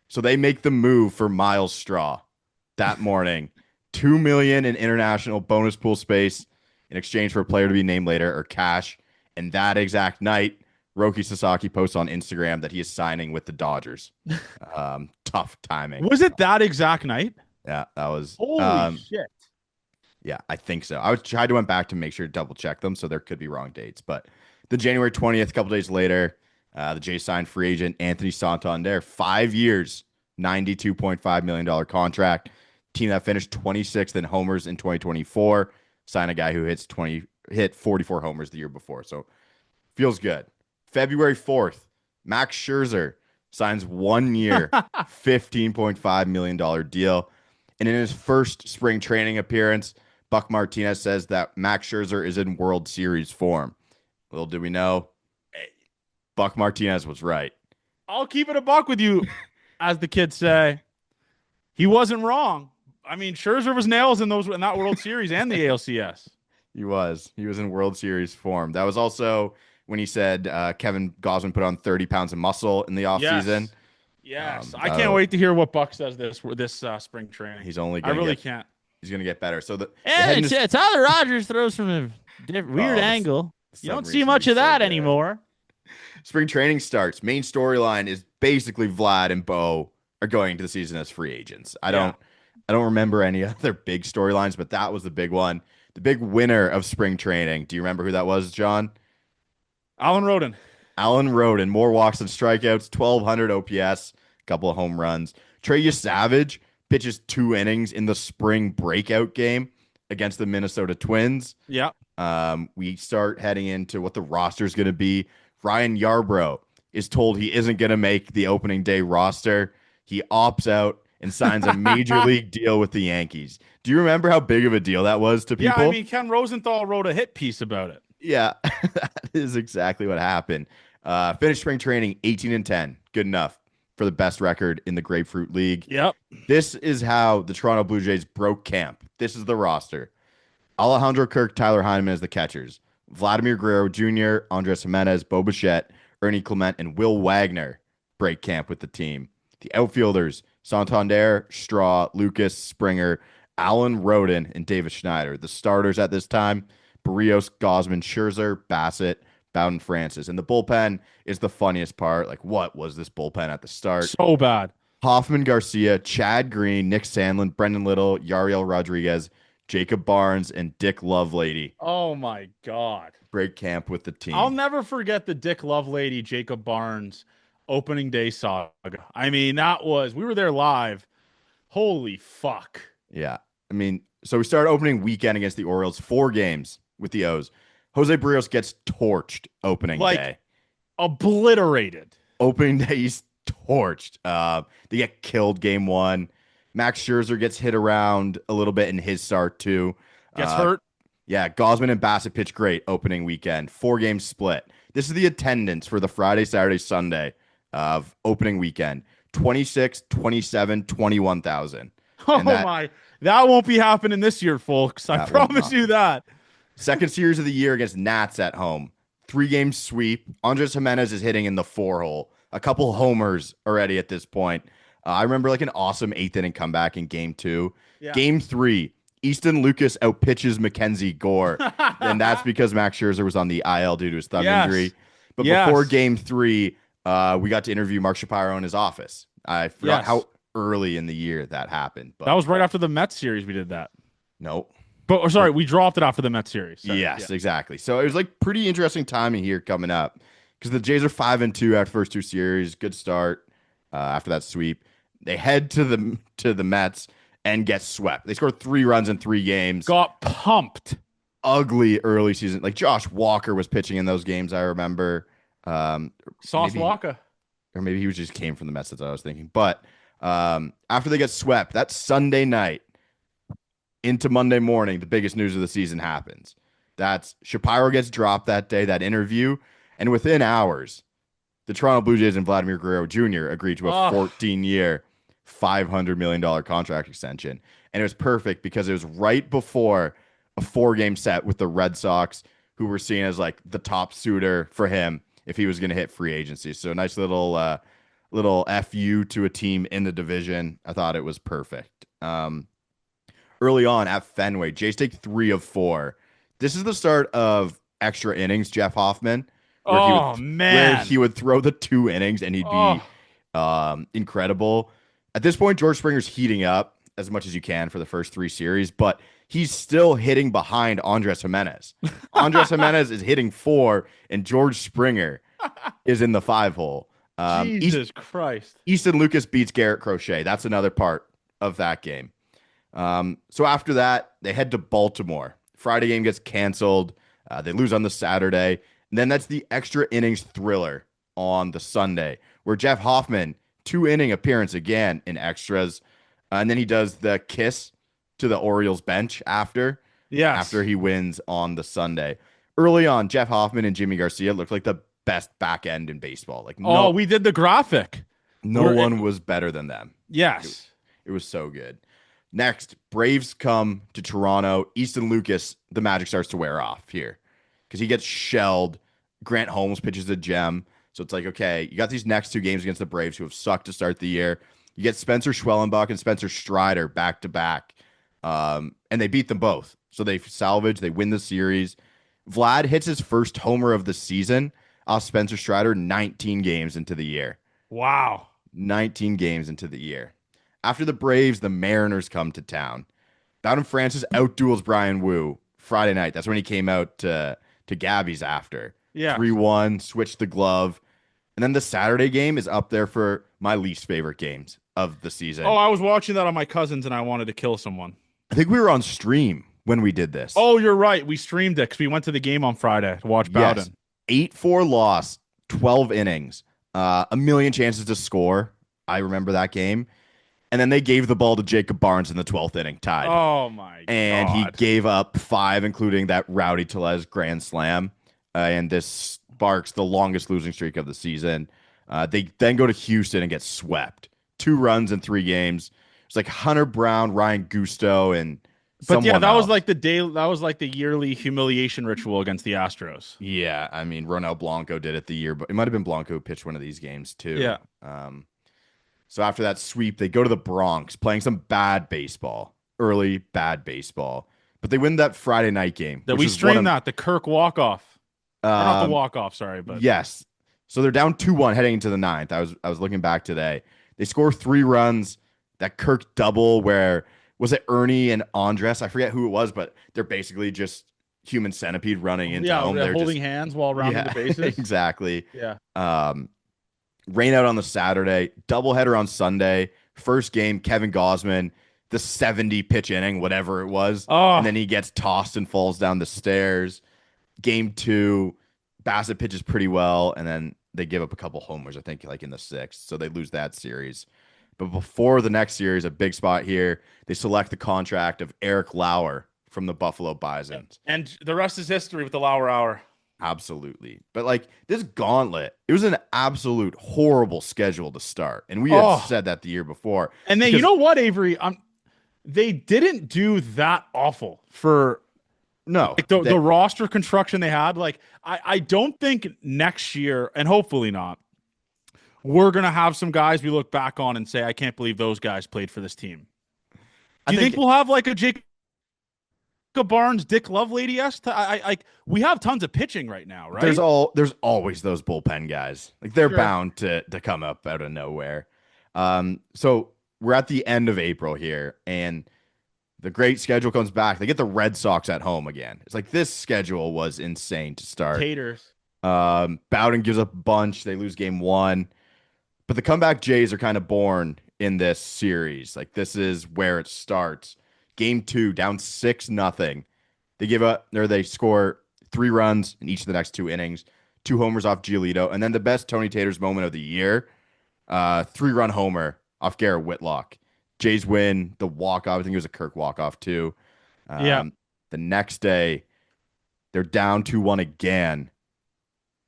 So they make the move for Miles Straw that morning. 2 million in international bonus pool space in exchange for a player to be named later or cash. And that exact night, Roki Sasaki posts on Instagram that he is signing with the Dodgers. Tough timing. Was it that exact night? Yeah, that was. Holy shit. Yeah, I think so. I was tried to went back to make sure to double check them, so there could be wrong dates. But the January 20th, a couple days later, the Jays signed free agent Anthony Santander, 5 years, $92.5 million contract. Team that finished 26th in homers in 2024. Sign a guy who hit 44 homers the year before. So feels good. February 4th, Max Scherzer signs 1 year, $15.5 million deal. And in his first spring training appearance, Buck Martinez says that Max Scherzer is in World Series form. Little did we know, Buck Martinez was right. I'll keep it a buck with you, as the kids say. He wasn't wrong. I mean, Scherzer was nails in that World Series and the ALCS. He was. He was in World Series form. That was also when he said Kevin Gausman put on 30 pounds of muscle in the offseason. Yes. I can't wait to hear what Buck says this spring training. He's only I going to really get can't. he's going to get better. So And Tyler Rogers throws from a weird angle. You don't see much of that anymore. Spring training starts. Main storyline is basically Vlad and Bo are going into the season as free agents. I don't remember any other big storylines, but that was the big one. The big winner of spring training. Do you remember who that was, John? Alan Roden. Alan Roden. More walks than strikeouts, 1,200 OPS, a couple of home runs. Trey Savage pitches 2 innings in the spring breakout game against the Minnesota Twins. Yeah. We start heading into what the roster is going to be. Ryan Yarbrough is told he isn't going to make the opening day roster. He opts out and signs a major league deal with the Yankees. Do you remember how big of a deal that was to people? Yeah, I mean, Ken Rosenthal wrote a hit piece about it. Yeah, that is exactly what happened. Finished spring training 18-10. Good enough for the best record in the Grapefruit League. Yep. This is how the Toronto Blue Jays broke camp. This is the roster. Alejandro Kirk, Tyler Heineman as the catchers. Vladimir Guerrero Jr., Andres Jimenez, Bo Bichette, Ernie Clement, and Will Wagner break camp with the team. The outfielders, Santander, Straw, Lucas, Springer, Alan Roden, and David Schneider. The starters at this time, Barrios, Gausman, Scherzer, Bassett, Bowden, Francis. And the bullpen is the funniest part. Like, what was this bullpen at the start? So bad. Hoffman Garcia, Chad Green, Nick Sandlin, Brendan Little, Yariel Rodriguez, Jacob Barnes, and Dick Lovelady Oh, my God. break camp with the team. I'll never forget the Dick Lovelady, Jacob Barnes opening day saga. I mean, we were there live. Holy fuck. Yeah. I mean, so we started opening weekend against the Orioles, 4 games with the O's. Jose Barrios gets torched opening day. Obliterated. Opening day, he's torched. They get killed game one. Max Scherzer gets hit around a little bit in his start too. Gets hurt. Yeah, Gosman and Bassett pitch great opening weekend. 4-game split. This is the attendance for the Friday, Saturday, Sunday of opening weekend. 26, 27, 21,000. Oh my. That won't be happening this year, folks. I promise you that. Second series of the year against Nats at home. 3-game sweep. Andres Jimenez is hitting in the 4-hole. A couple homers already at this point. I remember like an awesome 8th inning comeback in game 2. Yeah. Game 3, Easton Lucas outpitches Mackenzie Gore. And that's because Max Scherzer was on the IL due to his thumb injury. But before game 3, we got to interview Mark Shapiro in his office. I forgot how early in the year that happened. But that was right after the Mets series we did that. Nope. But sorry, we dropped it after the Mets series. Sorry. Yes, exactly. So it was like pretty interesting timing here coming up because the Jays are 5-2 after the first 2 series. Good start after that sweep. They head to the Mets and get swept. They scored 3 runs in 3 games. Got pumped. Ugly early season. Like Josh Walker was pitching in those games, I remember. Sauce Walker. Or maybe he just came from the Mets, that's what I was thinking. But after they get swept, that Sunday night into Monday morning, the biggest news of the season happens. That's Shapiro gets dropped that day, that interview. And within hours, the Toronto Blue Jays and Vladimir Guerrero Jr. agreed to a 14-year, $500 million contract extension. And it was perfect because it was right before a 4-game set with the Red Sox, who were seen as like the top suitor for him if he was going to hit free agency. So a nice little FU to a team in the division. I thought it was perfect. Early on at Fenway, Jays take 3 of 4. This is the start of extra innings, Jeff Hoffman. Where he would throw the 2 innings and he'd be incredible. At this point, George Springer's heating up as much as you can for the first 3 series, but he's still hitting behind Andres Jimenez. Andres Jimenez is hitting 4, and George Springer is in the 5-hole. Jesus Christ. Easton Lucas beats Garrett Crochet. That's another part of that game. So after that, they head to Baltimore. Friday game gets canceled. They lose on the Saturday. And then that's the extra innings thriller on the Sunday, where Jeff Hoffman, 2-inning appearance again in extras. And then he does the kiss to the Orioles bench after he wins on the Sunday. Early on, Jeff Hoffman and Jimmy Garcia looked like the best back end in baseball. Like we did the graphic. No one was better than them. Yes. It was so good. Next, Braves come to Toronto. Easton Lucas, the magic starts to wear off here because he gets shelled. Grant Holmes pitches a gem. So it's like, okay, you got these next 2 games against the Braves who have sucked to start the year. You get Spencer Schwellenbach and Spencer Strider back-to-back. And they beat them both. So they salvage, they win the series. Vlad hits his first homer of the season off Spencer Strider 19 games into the year. Wow. 19 games into the year. After the Braves, the Mariners come to town. Bowden Francis outduels Brian Wu Friday night. That's when he came out to Gabby's after. Yeah. 3-1, switched the glove. And then the Saturday game is up there for my least favorite games of the season. Oh, I was watching that on my cousins and I wanted to kill someone. I think we were on stream when we did this. Oh, you're right. We streamed it because we went to the game on Friday to watch Bowden. Yes. 8-4 loss, 12 innings, a million chances to score. I remember that game. And then they gave the ball to Jacob Barnes in the 12th inning, tied. Oh, my God. And he gave up 5, including that Rowdy Tellez grand slam. And this sparks the longest losing streak of the season. They then go to Houston and get swept. 2 runs in 3 games. It's like Hunter Brown, Ryan Gusto, and that was like the yearly humiliation ritual against the Astros. Yeah, I mean, Ronel Blanco did it the year, but it might have been Blanco who pitched one of these games too. Yeah. So after that sweep, they go to the Bronx, playing some bad baseball, early bad baseball. But they win that Friday night game. That we streamed the Kirk walk-off. Not the walk-off, sorry. But yes. So they're down 2-1 heading into the 9th. I was looking back today. They score 3 runs. That Kirk double where, was it Ernie and Andres? I forget who it was, but they're basically just human centipede running into home. They're holding hands while rounding the bases. Exactly. Yeah. Rain out on the Saturday, doubleheader on Sunday. First game, Kevin Gosman, the 70 pitch inning, whatever it was. And then he gets tossed and falls down the stairs. Game 2, Bassett pitches pretty well. And then they give up a couple homers, I think, like in the sixth. So they lose that series. But before the next series, a big spot here, they select the contract of Eric Lauer from the Buffalo Bisons. And the rest is history with the Lauer Hour. Absolutely. But like this gauntlet, it was an absolute horrible schedule to start. And we had said that the year before. And then you know what, Avery? They didn't do that awful for like the roster construction they had. Like I don't think next year, and hopefully not, we're gonna have some guys we look back on and say, I can't believe those guys played for this team. Do you think we'll have like a Jacob Barnes, Dick Lovelady-esque? We have tons of pitching right now, right? There's always those bullpen guys. Like they're bound to come up out of nowhere. So we're at the end of April here, and the great schedule comes back. They get the Red Sox at home again. It's like this schedule was insane to start. Taters. Bowden gives up a bunch. They lose game 1. But the comeback Jays are kind of born in this series. Like this is where it starts. Game 2, down 6-0. They score 3 runs in each of the next 2 innings, 2 homers off Giolito, and then the best Tony Taters moment of the year, 3-run homer off Garrett Whitlock. Jays win the walk-off. I think it was a Kirk walk-off too. The next day, they're down 2-1 again.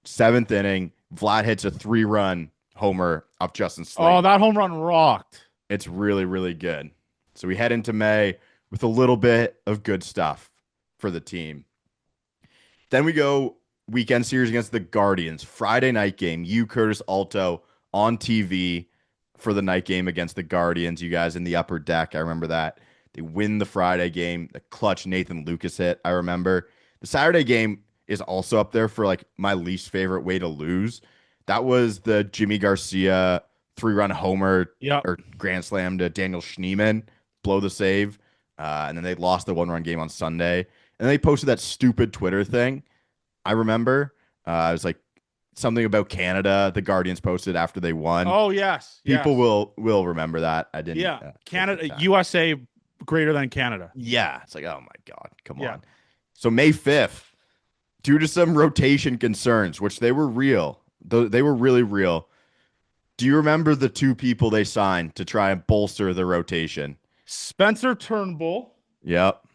7th inning, Vlad hits a 3-run homer off Justin Slate. Oh, that home run rocked. It's really, really good. So we head into May with a little bit of good stuff for the team. Then we go weekend series against the Guardians. Friday night game. Curtis Alto on TV for the night game against the Guardians. You guys in the upper deck. I remember that. They win the Friday game. The clutch Nathan Lucas hit. I remember. The Saturday game is also up there for like my least favorite way to lose. That was the Jimmy Garcia 3-run homer or grand slam to Daniel Schneemann, blow the save. And then they lost the 1-run game on Sunday. And they posted that stupid Twitter thing. I remember it was like something about Canada. The Guardians posted after they won. Oh, yes. People will remember that. I didn't. Yeah. Canada, USA greater than Canada. Yeah. It's like, oh my God, come on. So May 5th, due to some rotation concerns, which they were real, they were really real. Do you remember the 2 people they signed to try and bolster the rotation? Spencer Turnbull. Yep.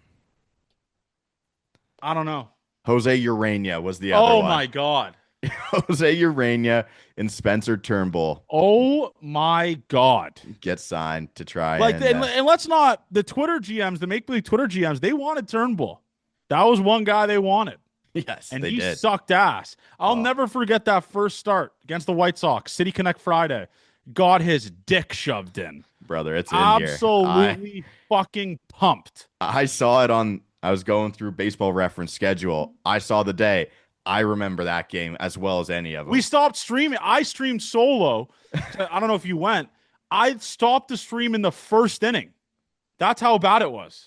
I don't know. Jose Urena was the other one. Oh, my God. Jose Urena and Spencer Turnbull. Oh, my God. Get signed to try and let's not, the Twitter GMs, the make-believe Twitter GMs, they wanted Turnbull. That was one guy they wanted. Yes, and they he did. Sucked ass. I'll never forget that first start against the White Sox, City Connect Friday. Got his dick shoved in. Brother, it's in here. Absolutely fucking pumped. I saw it I was going through Baseball Reference schedule. I saw the day. I remember that game as well as any of them. We stopped streaming. I streamed solo. I don't know if you went. I stopped the stream in the first inning. That's how bad it was.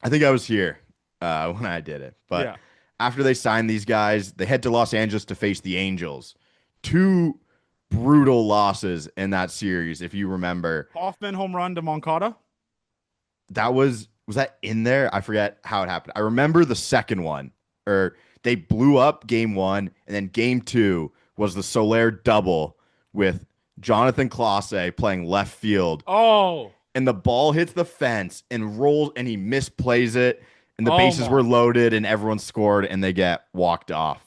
I think I was here when I did it. But after they signed these guys, they head to Los Angeles to face the Angels. 2 brutal losses in that series, if you remember. Hoffman home run to Moncada? That was that in there? I forget how it happened. I remember the second one, or they blew up game 1, and then game 2 was the Soler double with Jonathan Clase playing left field. Oh. And the ball hits the fence and rolls, and he misplays it, and the bases were loaded, and everyone scored, and they get walked off.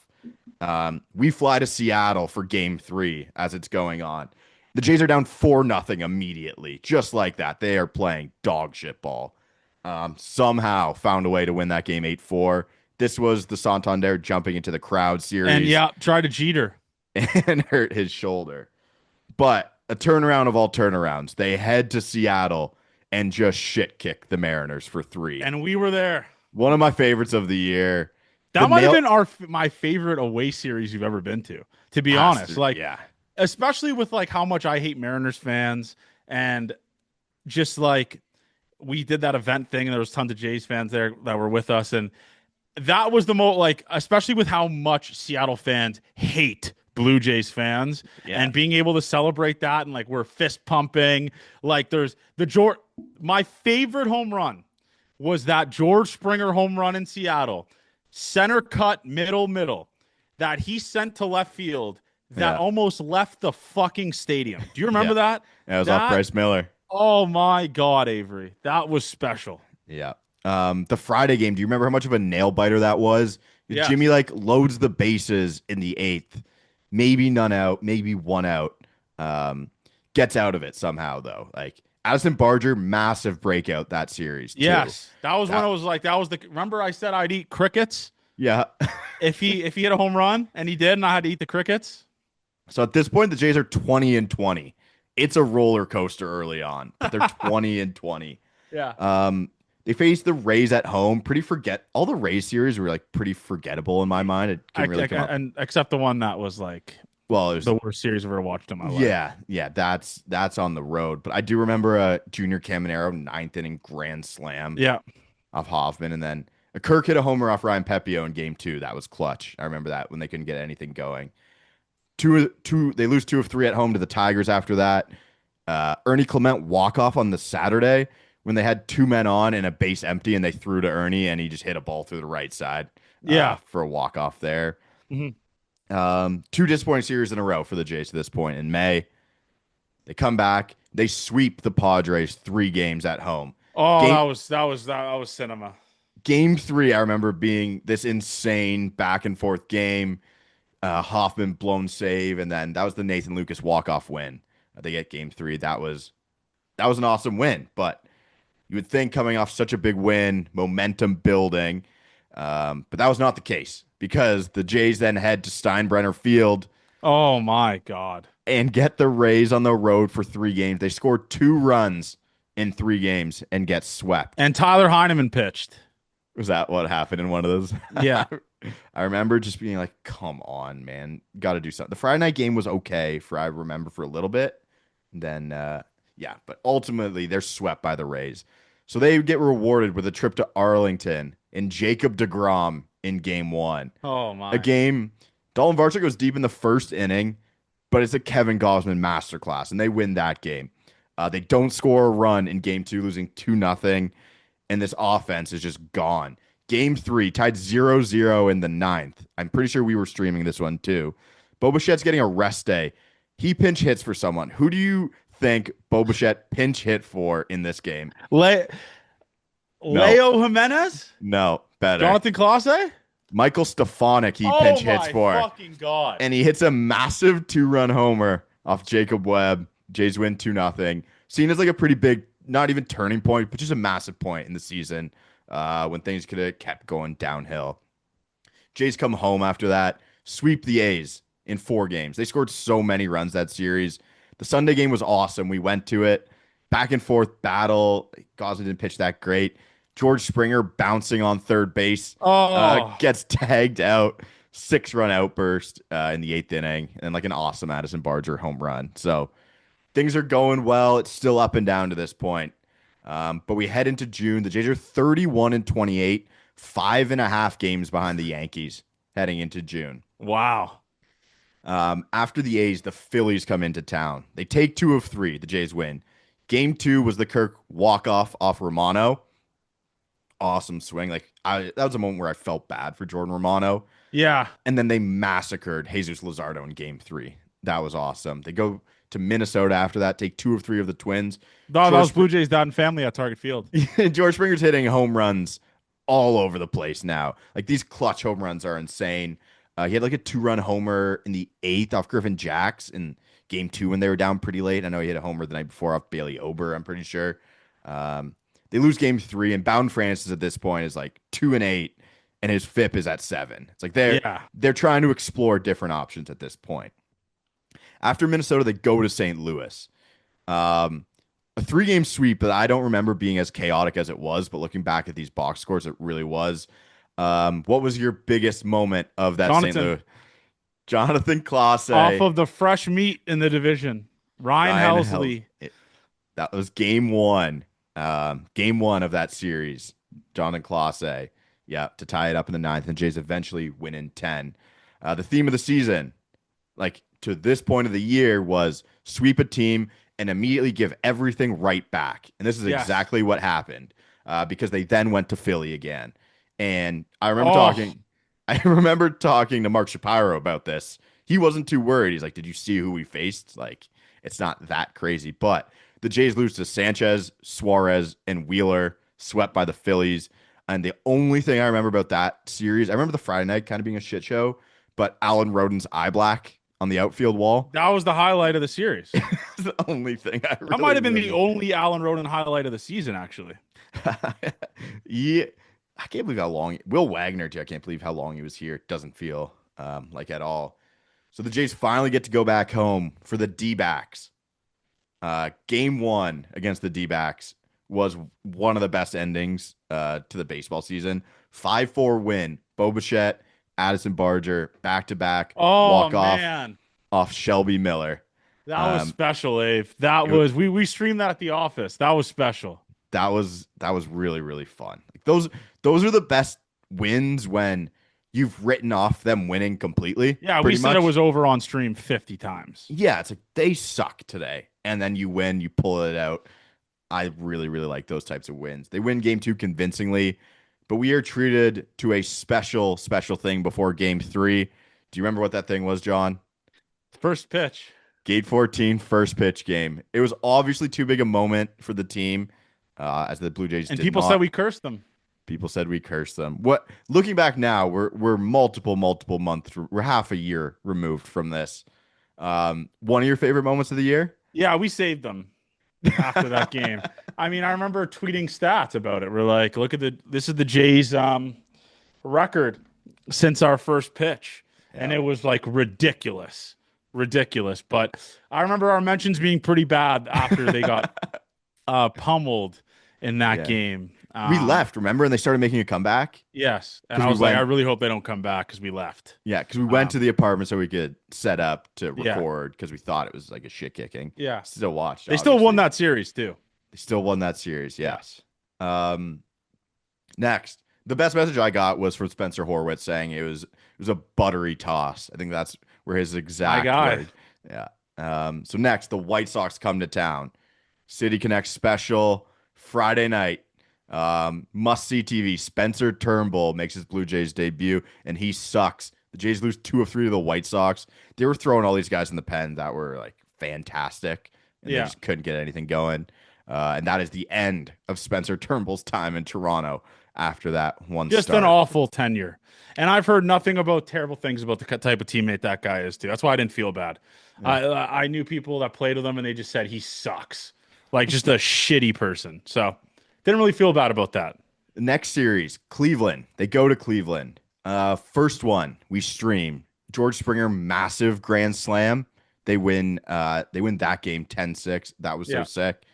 We fly to Seattle for game 3 as it's going on. The Jays are down 4-0 immediately, just like that. They are playing dog shit ball. Somehow found a way to win that game 8-4. This was the Santander jumping into the crowd series. And tried to Jeter. And hurt his shoulder. But a turnaround of all turnarounds. They head to Seattle and just shit kick the Mariners for 3. And we were there. One of my favorites of the year. That might have been my favorite away series you've ever been to be honest. Especially with like how much I hate Mariners fans, and just like we did that event thing and there was tons of Jays fans there that were with us, and that was the most, like, especially with how much Seattle fans hate Blue Jays fans, and being able to celebrate that, and like we're fist pumping. Like there's my favorite home run was that George Springer home run in Seattle, center cut, middle, that he sent to left field. that almost left the fucking stadium. Do you remember Yeah. that? That was off That, Bryce Miller. oh my God, Avery. That was special. Yeah. The Friday game, do you remember how much of a nail biter that was? Yes. Jimmy like loads the bases in the eighth, maybe none out, maybe one out. Gets out of it somehow though. Like Addison Barger, massive breakout that series too. Yes. That was when it was like, that was the, remember I said I'd eat crickets Yeah. if he hit a home run, and he did, and I had to eat the crickets. So at this point, the Jays are 20-20. It's a roller coaster early on, but they're 20-20. Yeah. They faced the Rays at home. All the Rays series were like pretty forgettable in my mind. It couldn't really come up. And except the one that was like Well, it was the worst series I've ever watched in my life. yeah, that's on the road. But I do remember a Junior Caminero ninth inning grand slam Yeah. off Hoffman, and then a Kirk hit a homer off Ryan Pepio in game 2. That was clutch. I remember that when they couldn't get anything going. They lose 2 of 3 at home to the Tigers after that. Ernie Clement walk-off on the Saturday when they had 2 men on and a base empty, and they threw to Ernie, and he just hit a ball through the right side for a walk-off there. Mm-hmm. 2 disappointing series in a row for the Jays to this point. In May, they come back. They sweep the Padres 3 games at home. Oh, that was cinema. Game 3, I remember being this insane back-and-forth game. Hoffman blown save, and then that was the Nathan Lucas walk-off win. They get game 3. That was an awesome win, but you would think coming off such a big win, momentum building, but that was not the case because the Jays then head to Steinbrenner Field. Oh my God. And get the Rays on the road for 3 games. They scored 2 runs in 3 games and get swept. And Tyler Heineman pitched. Was that what happened in one of those? Yeah. I remember just being like, come on, man. Got to do something. The Friday night game was okay I remember for a little bit. Then, but ultimately they're swept by the Rays. So they get rewarded with a trip to Arlington and Jacob deGrom in game 1. Oh, my. A game, Dalton Varsho goes deep in the first inning, but it's a Kevin Gausman masterclass, and they win that game. They don't score a run in game 2, losing 2-0, and this offense is just gone. Game 3, tied 0-0 in the 9th. I'm pretty sure we were streaming this one too. Bo Bichette's getting a rest day. He pinch hits for someone. Who do you think Bo Bichette pinch hit for in this game? Leo Jimenez? No, better. Jonathan Clase? Michael Stefanik he pinch hits for. Oh, my fucking God. And he hits a massive 2-run homer off Jacob Webb. Jays win 2-0. Seen as like a pretty big, not even turning point, but just a massive point in the season when things could have kept going downhill. Jays come home after that, sweep the A's in 4 games. They scored so many runs that series. The Sunday game was awesome. We went to it. Back and forth battle. Gausman didn't pitch that great. George Springer bouncing on third base. Gets tagged out. 6-run outburst in the 8th inning. And like an awesome Addison Barger home run. So things are going well. It's still up and down to this point. But we head into June. The Jays are 31-28. 5.5 games behind the Yankees heading into June. Wow. After the A's, the Phillies come into town. They take 2 of 3. The Jays win. Game 2 was the Kirk walk-off off Romano. Awesome swing. That was a moment where I felt bad for Jordan Romano. Yeah. And then they massacred Jesus Luzardo in game 3. That was awesome. They go to Minnesota after that, take 2 of 3 of the Twins. That was Blue Jays dad and family at Target Field. George Springer's hitting home runs all over the place now. Like these clutch home runs are insane. He had like a 2-run homer in the 8th off Griffin Jacks in game 2 when they were down pretty late. I know he hit a homer the night before off Bailey Ober, I'm pretty sure. They lose game 3, and Bowden Francis at this point is like 2-8, and his FIP is at 7. It's like they're trying to explore different options at this point. After Minnesota, they go to St. Louis. A 3-game sweep that I don't remember being as chaotic as it was, but looking back at these box scores, it really was. What was your biggest moment of that St. Louis? Jonathan Clase. Off of the fresh meat in the division. Ryan Helsley. That was game 1. Game 1 of that series. Jonathan Clase. Yeah, to tie it up in the 9th, and Jays eventually win in 10. The theme of the season, like to this point of the year, was sweep a team and immediately give everything right back. And this is exactly what happened because they then went to Philly again. And I remember talking to Mark Shapiro about this he wasn't too worried. He's like, did you see who we faced? Like, it's not that crazy. But the Jays lose to Sanchez, Suarez, and Wheeler, swept by the Phillies. And the only thing I remember about that series, I remember the Friday night kind of being a shit show, but Alan Roden's eye black on the outfield wall. That was the highlight of the series. It's the only thing I really That might have been the remember. only Alan Roden highlight of the season, actually. Yeah, I can't believe how long Will Wagner too. I can't believe how long he was here. It doesn't feel like at all. So the Jays finally get to go back home for the D-backs. Game 1 against the D-backs was one of the best endings to the baseball season. 5-4 win. Bo Bichette, Addison Barger, back-to-back walk off Shelby Miller. That was special, Abe. That was we streamed that at the office. That was special. That was really, really fun. Like those are the best wins when you've written off them winning completely. Yeah, we said it was over on stream 50 times. Yeah, it's like they suck today. And then you win, you pull it out. I really, really like those types of wins. They win game 2 convincingly, but we are treated to a special, special thing before game 3. Do you remember what that thing was, John? First pitch. Gate 14, first pitch game. It was obviously too big a moment for the team, as the Blue Jays and did people not. said we cursed them. People said we cursed them. What? Looking back now, we're multiple months. We're half a year removed from this. One of your favorite moments of the year? Yeah, we saved them after that game. I mean, I remember tweeting stats about it. We're like, look at this is the Jays record since our first pitch. And it was like ridiculous. But I remember our mentions being pretty bad after they got pummeled in that game. We left, remember? And they started making a comeback. Yes. And I was like, I really hope they don't come back because we left. Yeah, because we went to the apartment so we could set up to record because we thought it was like a shit kicking. Yeah. Still watched. They still won that series too. They still won that series, yes. Next, the best message I got was from Spencer Horwitz saying it was a buttery toss. I think that's where his exact word. Yeah. So next, the White Sox come to town. City Connect special Friday night. Must see TV. Spencer Turnbull makes his Blue Jays debut, and he sucks. The Jays lose 2 of 3 to the White Sox. They were throwing all these guys in the pen that were like fantastic, and they just couldn't get anything going. And that is the end of Spencer Turnbull's time in Toronto after that one. Just start. An awful tenure. And I've heard nothing about terrible things about the type of teammate that guy is too. That's why I didn't feel bad. Yeah. I knew people that played with him, and they just said he sucks, like just a shitty person. So didn't really feel bad about that. The next series, Cleveland. They go to Cleveland. First one we stream. George Springer, massive grand slam. They win that game 10-6. That was so sick.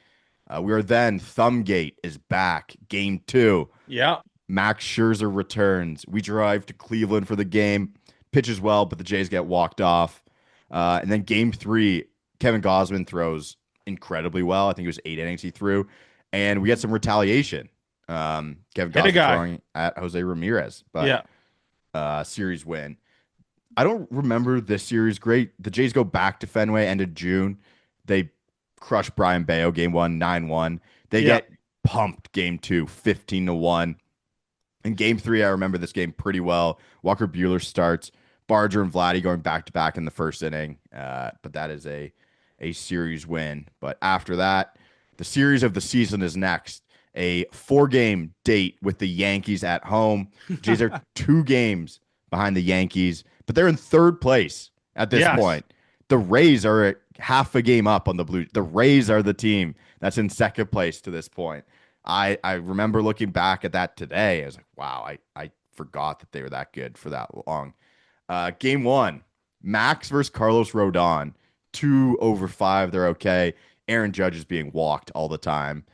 We are then Thumbgate is back. Game 2. Yeah. Max Scherzer returns. We drive to Cleveland for the game. Pitches well, but the Jays get walked off. And then game 3, Kevin Gausman throws incredibly well. I think it was 8 innings he threw. And we get some retaliation. Kevin Gausman throwing at Jose Ramirez. But series win. I don't remember this series great. The Jays go back to Fenway end of June. They crush Brian Bayo game 1, 9-1. They get pumped game 2, 15-1. In game 3, I remember this game pretty well. Walker Buehler starts. Barger and Vladdy going back-to-back in the first inning. But that is a series win. But after that, the series of the season is next. A 4-game date with the Yankees at home. Jays are 2 games behind the Yankees, but they're in 3rd place at this point. The Rays are half a game up on the Blues. The Rays are the team that's in 2nd place to this point. I remember looking back at that today. I was like, wow, I forgot that they were that good for that long. Game 1, Max versus Carlos Rodon. 2 over 5. They're okay. Aaron Judge is being walked all the time.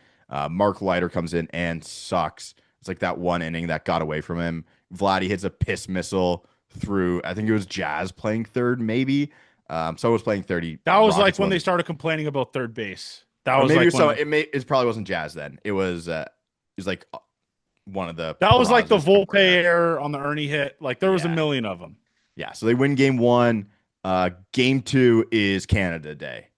Mark Leiter comes in and sucks. It's like that one inning that got away from him. Vladdy hits a piss missile through, I think it was Jazz playing 3rd, maybe. So it was playing 30. That was like when they started complaining about third base. That was like it probably wasn't Jazz then. It was like one of the. That was like the Volpe error on the Ernie hit. Like there was a million of them. Yeah. So they win game 1. Game 2 is Canada Day,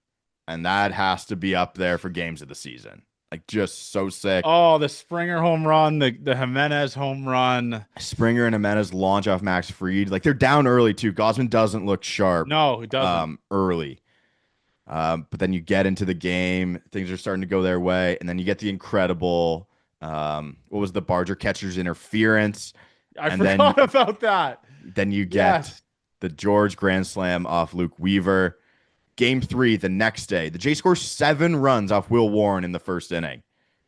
and that has to be up there for games of the season. Like just so sick. Oh, the Springer home run, the Jimenez home run. Springer and Jimenez launch off Max Fried. Like they're down early too. Gosman doesn't look sharp No, it doesn't. early. But then you get into the game, things are starting to go their way, and then you get the incredible what was the Barger catcher's interference. I And forgot about that. then you get Yes. the George grand slam off Luke Weaver. Game 3 the next day. The Jays score 7 runs off Will Warren in the first inning.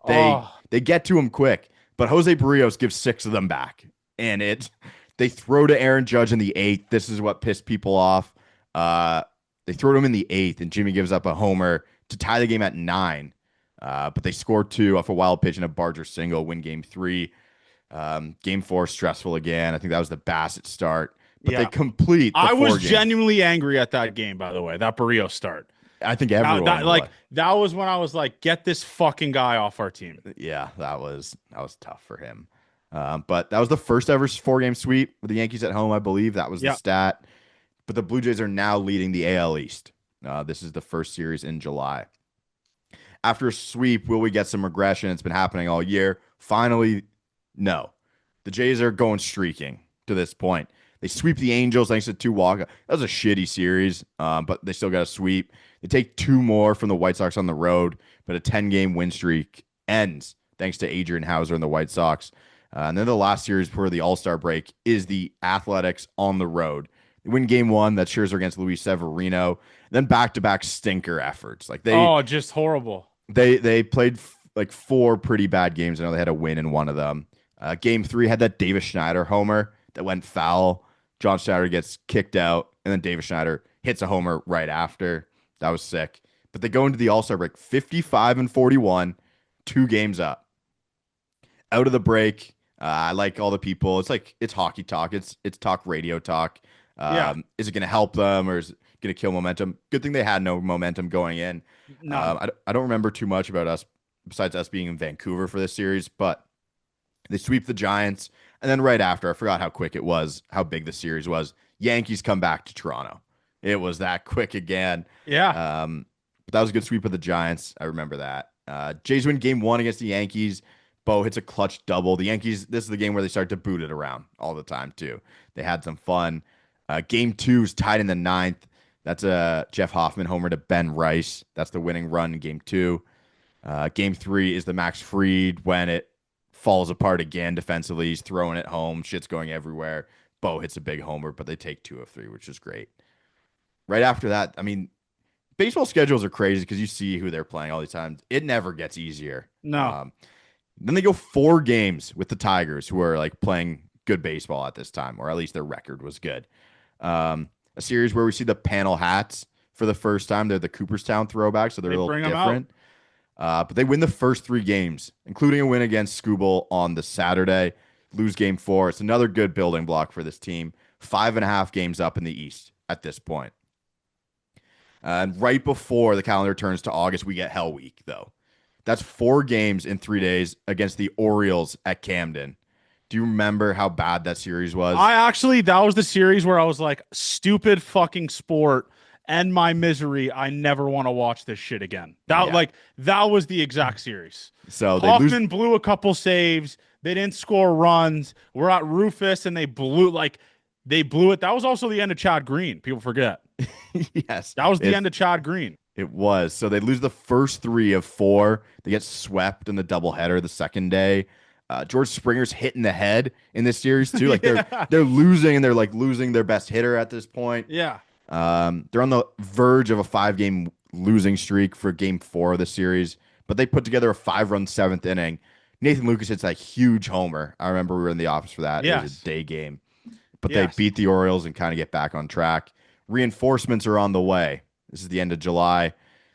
They get to him quick, but Jose Barrios gives 6 of them back. And they throw to Aaron Judge in the 8th. This is what pissed people off. They throw to him in the 8th, and Jimmy gives up a homer to tie the game at 9. But they score 2 off a wild pitch and a Barger single, win game 3. Game 4, stressful again. I think that was the Bassett start. But they complete the I was 4 games. genuinely angry at that game, by the way, that Barrios start. I think everyone that was when I was like, get this fucking guy off our team. Yeah, that was tough for him. But that was the first ever 4-game sweep with the Yankees at home, I believe. That was the stat. But the Blue Jays are now leading the AL East. This is the first series in July. After a sweep, will we get some regression? It's been happening all year. Finally, no. The Jays are going streaking to this point. They sweep the Angels thanks to 2 walk. That was a shitty series, but they still got a sweep. They take 2 more from the White Sox on the road, but a 10-game win streak ends thanks to Adrian Hauser and the White Sox. And then the last series before the All-Star break is the Athletics on the road. They win game 1. That's Scherzer against Luis Severino. Then back-to-back stinker efforts. Like just horrible. They played like 4 pretty bad games. I know they had a win in one of them. Game 3 had that Davis Schneider homer that went foul. John Schneider gets kicked out, and then Davis Schneider hits a homer right after. That was sick. But they go into the All-Star break 55-41, 2 games up. Out of the break, I like all the people. It's hockey talk. It's talk radio talk. Is it going to help them or is it going to kill momentum? Good thing they had no momentum going in. No. I don't remember too much about us besides us being in Vancouver for this series, but they sweep the Giants. And then right after, I forgot how quick it was, how big the series was. Yankees come back to Toronto. It was that quick again. Yeah. But that was a good sweep of the Giants. I remember that. Jays win game 1 against the Yankees. Bo hits a clutch double. The Yankees, this is the game where they start to boot it around all the time, too. They had some fun. Game 2 is tied in the 9th. That's a Jeff Hoffman homer to Ben Rice. That's the winning run in game 2. Game 3 is the Max Fried when it falls apart again defensively. He's throwing it home. Shit's going everywhere. Bo hits a big homer, but they take 2 of 3, which is great. Right after that, I mean, baseball schedules are crazy because you see who they're playing all the time. It never gets easier. No. Then they go 4 games with the Tigers, who are like playing good baseball at this time, or at least their record was good. A series where we see the panel hats for the first time. They're the Cooperstown throwback, so they're a little different. But they win the first 3 games, including a win against Skubal on the Saturday. Lose game 4. It's another good building block for this team. 5.5 games up in the East at this point. And right before the calendar turns to August, we get Hell Week, though. That's 4 games in 3 days against the Orioles at Camden. Do you remember how bad that series was? That was the series where I was like, stupid fucking sport. End my misery. I never want to watch this shit again. That was the exact series. So Hoffman blew a couple saves. They didn't score runs. We're at Rufus and they blew it. That was also the end of Chad Green. People forget. Yes. That was the end of Chad Green. It was. So they lose the first 3 of 4. They get swept in the doubleheader the second day. George Springer's hit in the head in this series too. Like they're losing and they're like losing their best hitter at this point. Yeah. They're on the verge of a 5-game losing streak for game 4 of the series, but they put together a 5-run 7th inning. Nathan Lucas hits that huge homer. I remember we were in the office for that. Yes. It was a day game, but they beat the Orioles and kind of get back on track. Reinforcements are on the way. This is the end of July.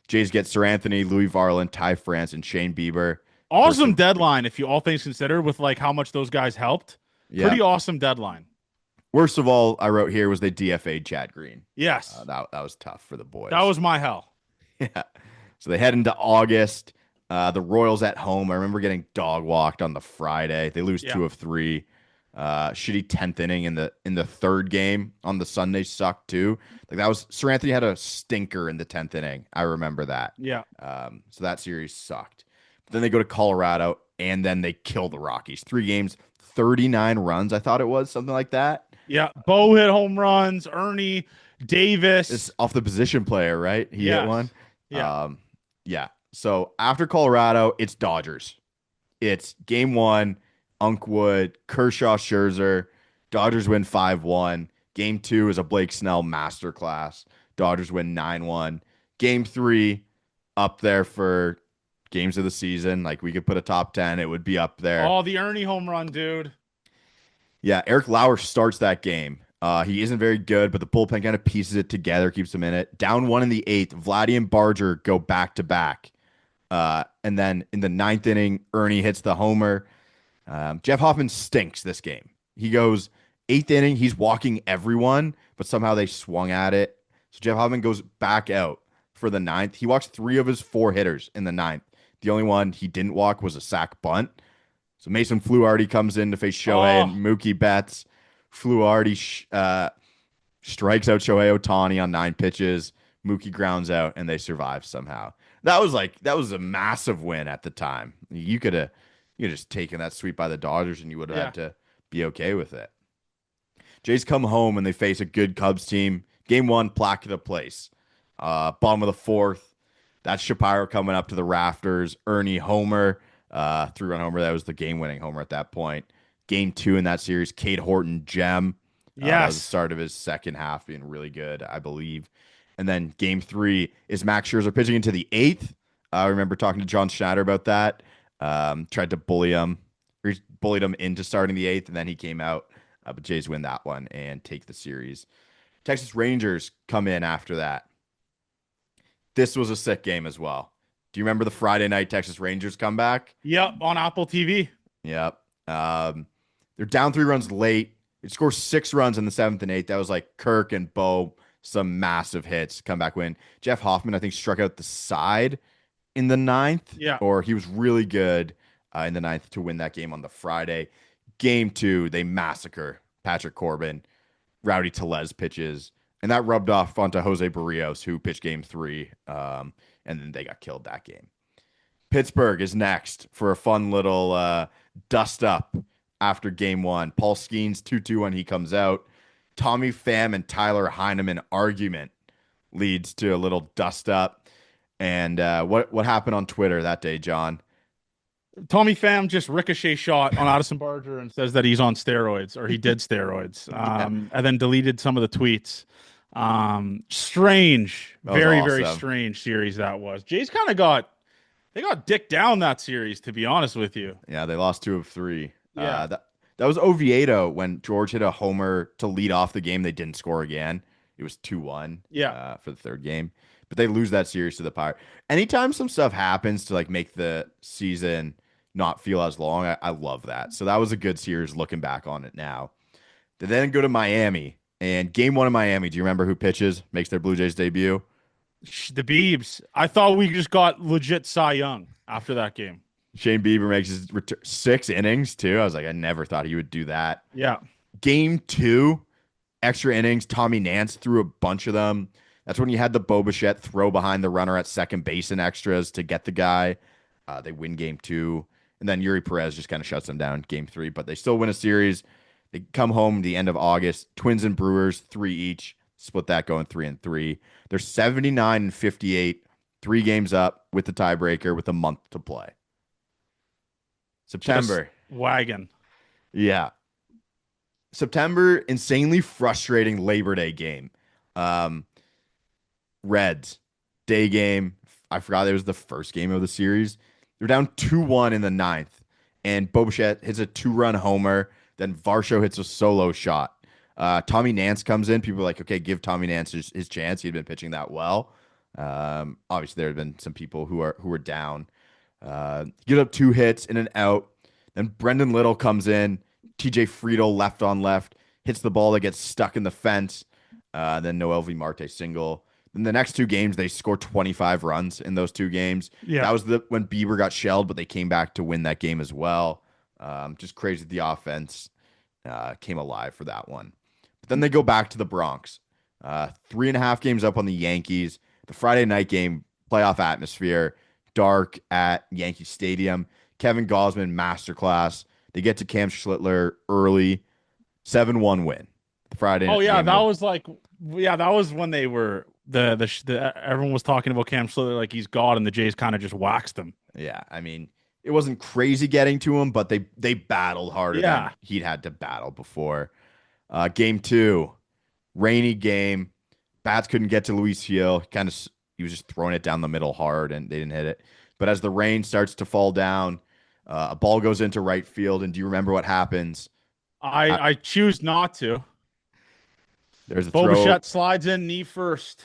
Jays get Sir Anthony, Louis Varland, Ty France, and Shane Bieber. Awesome deadline, if you all things considered, with like how much those guys helped. Yeah. Pretty awesome deadline. Worst of all, I wrote here was they DFA'd Chad Green. Yes. That was tough for the boys. That was my hell. Yeah. So they head into August. The Royals at home. I remember getting dog walked on the Friday. They lose 2 of 3. Shitty 10th inning in the 3rd game on the Sunday sucked too. Like that was Sir Anthony had a stinker in the 10th inning. I remember that. Yeah. So that series sucked. Then they go to Colorado, and then they kill the Rockies. 3 games, 39 runs, I thought it was, something like that. Yeah. Bo hit home runs. Ernie It's Davis. off the position player, right? He hit one. Yes. Yeah. Yeah. So after Colorado, it's Dodgers. It's game one, Unkwood, Kershaw, Scherzer. Dodgers win 5-1. Game two is a Blake Snell masterclass. Dodgers win 9-1. Game three, up there for games of the season. Like we could put a top 10, it would be up there. Oh, the Ernie home run, dude. Yeah, Eric Lauer starts that game. He isn't very good, but the bullpen kind of pieces it together, keeps him in it. Down 1 in the 8th, Vladdy and Barger go back to back. And then in the 9th inning, Ernie hits the homer. Jeff Hoffman stinks this game. He goes 8th inning, he's walking everyone, but somehow they swung at it. So Jeff Hoffman goes back out for the 9th. He walks 3 of his 4 hitters in the 9th. The only one he didn't walk was a sac bunt. So Mason Fluharty comes in to face Shohei and Mookie Betts. Fluharty strikes out Shohei Ohtani on 9 pitches. Mookie grounds out, and they survive somehow. That was a massive win at the time. You could have just taken that sweep by the Dodgers, and you would have had to be okay with it. Jays come home and they face a good Cubs team. Game 1, plaque of the place. Bottom of the 4th. That's Shapiro coming up to the rafters. Ernie homer, 3-run homer. That was the game-winning homer at that point. Game 2 in that series, Cade Horton gem. That was the start of his second half being really good, I believe. And then game 3 is Max Scherzer pitching into the 8th. I remember talking to John Schneider about that. Tried to bully him. Or he bullied him into starting the 8th, and then he came out. But Jays win that one and take the series. Texas Rangers come in after that. This was a sick game as well. Do you remember the Friday night Texas Rangers comeback? Yep, on Apple TV. Yep. They're down 3 runs late. They score 6 runs in the 7th and 8th. That was like Kirk and Bo, some massive hits, comeback win. Jeff Hoffman, I think, struck out the side in the 9th. Yeah. Or he was really good in the 9th to win that game on the Friday. Game 2, they massacre Patrick Corbin. Rowdy Tellez pitches. And that rubbed off onto Jose Barrios, who pitched game 3. And then they got killed that game. Pittsburgh is next for a fun little dust up after game 1. Paul Skeens 2-2 when he comes out. Tommy Pham and Tyler Heineman argument leads to a little dust up. And what happened on Twitter that day, John? Tommy Pham just ricochet shot on Addison Barger and says that he's on steroids, or he did steroids, and then deleted some of the tweets. Strange, very, awesome. Very strange series that was. Jays kind of got dicked down that series, to be honest with you. Yeah, they lost 2 of 3. Yeah. That was Oviedo when George hit a homer to lead off the game. They didn't score again. It was 2-1 for the 3rd game. But they lose that series to the Pirates. Anytime some stuff happens to like make the season not feel as long, I love that. So that was a good series looking back on it now. They then go to Miami. And game 1 in Miami, do you remember who pitches, makes their Blue Jays debut? The Biebs. I thought we just got legit Cy Young after that game. Shane Bieber makes his return, 6 innings, too. I was like, I never thought he would do that. Yeah. Game 2, extra innings. Tommy Nance threw a bunch of them. That's when you had the Bo Bichette throw behind the runner at second base in extras to get the guy. They win game 2. And then Yuri Perez just kind of shuts them down game 3. But they still win a series. They come home the end of August. Twins and Brewers, 3 each. Split that going 3-3. They're 79-58. 3 games up with the tiebreaker with a month to play. September. Just wagon. Yeah. September, insanely frustrating Labor Day game. Reds, day game. I forgot it was the first game of the series. They're down 2-1 in the 9th. And Bo Bichette hits a 2-run homer. Then Varsho hits a solo shot. Tommy Nance comes in. People are like, okay, give Tommy Nance his chance. He'd been pitching that well. Obviously, there have been some people who are down. Get up 2 hits in and out. Then Brendan Little comes in. TJ Friedel left on left. Hits the ball that gets stuck in the fence. Then Noel V. Marte single. Then the next 2 games, they score 25 runs in those 2 games. Yeah. That was when Bieber got shelled, but they came back to win that game as well. Just crazy the offense came alive for that one. But then they go back to the Bronx. 3.5 games up on the Yankees. The Friday night game, playoff atmosphere. dark at Yankee Stadium. Kevin Gausman, masterclass. They get to Cam Schlittler early, 7-1 win. Friday Oh yeah, game. that was like, yeah, that was when they were the everyone was talking about Cam Schlittler like he's God, and the Jays kind of just waxed him. Yeah, I mean, it wasn't crazy getting to him, but they battled harder than Yeah. he'd had to battle before. Game 2, rainy game. Bats couldn't get to Luis Gil. He was just throwing it down the middle hard, and they didn't hit it. But as the rain starts to fall down, a ball goes into right field. And do you remember what happens? I choose not to. There's a Bo throw, Bichette slides in knee first.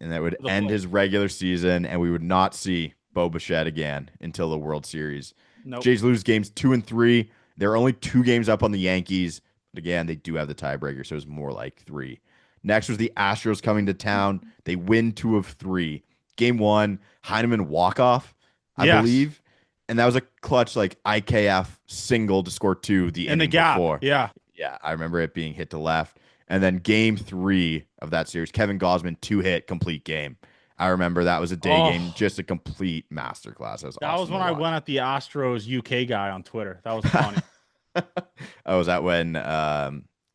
and that would The end play. his regular season, and we would not see Bo Bichette again until the World Series. Nope. Jays lose games 2 and 3. They're only 2 games up on the Yankees. But again, they do have the tiebreaker, so it's more like 3. Next was the Astros coming to town. They win 2 of 3. Game 1, Heineman walk-off, I believe. And that was a clutch like IKF single to score 2 the in the inning gap. before. Yeah. Yeah, I remember it being hit to left. And then game 3 of that series, Kevin Gausman, 2-hit complete game. I remember that was a day game, just a complete masterclass. That was That awesome was when to I watch. went at the Astros UK guy on Twitter. That was funny. Oh, was that when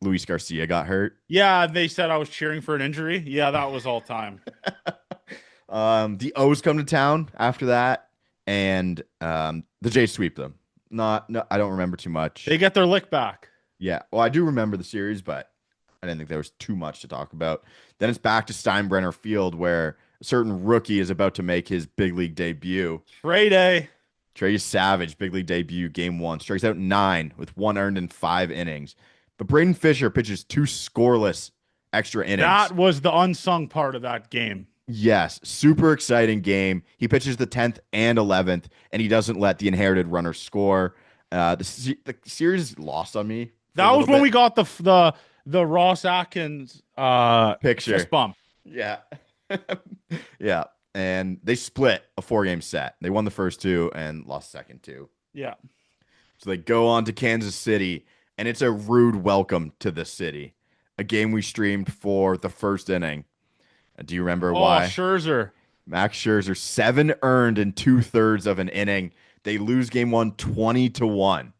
Luis Garcia got hurt? Yeah, they said I was cheering for an injury. Yeah, that was all time. The O's come to town after that, and the Jays sweep them. No, I don't remember too much. They get their lick back. Yeah, well, I do remember the series, but I didn't think there was too much to talk about. Then it's back to Steinbrenner Field, where a certain rookie is about to make his big league debut. Trey Day. Trey Savage, big league debut, game 1. Strikes out 9 with 1 earned in 5 innings. But Braden Fisher pitches 2 scoreless extra innings. That was the unsung part of that game. Yes, super exciting game. He pitches the 10th and 11th, and he doesn't let the inherited runner score. The series lost on me. That was when we got the Ross Atkins picture fist bump. Yeah. Yeah. And they split a 4-game set. They won the first 2 and lost the second 2. Yeah. So they go on to Kansas City, and it's a rude welcome to the city. A game we streamed for the first inning. Do you remember why? Scherzer. Max Scherzer, 7 earned in 2/3 of an inning. They lose game 1 20-1.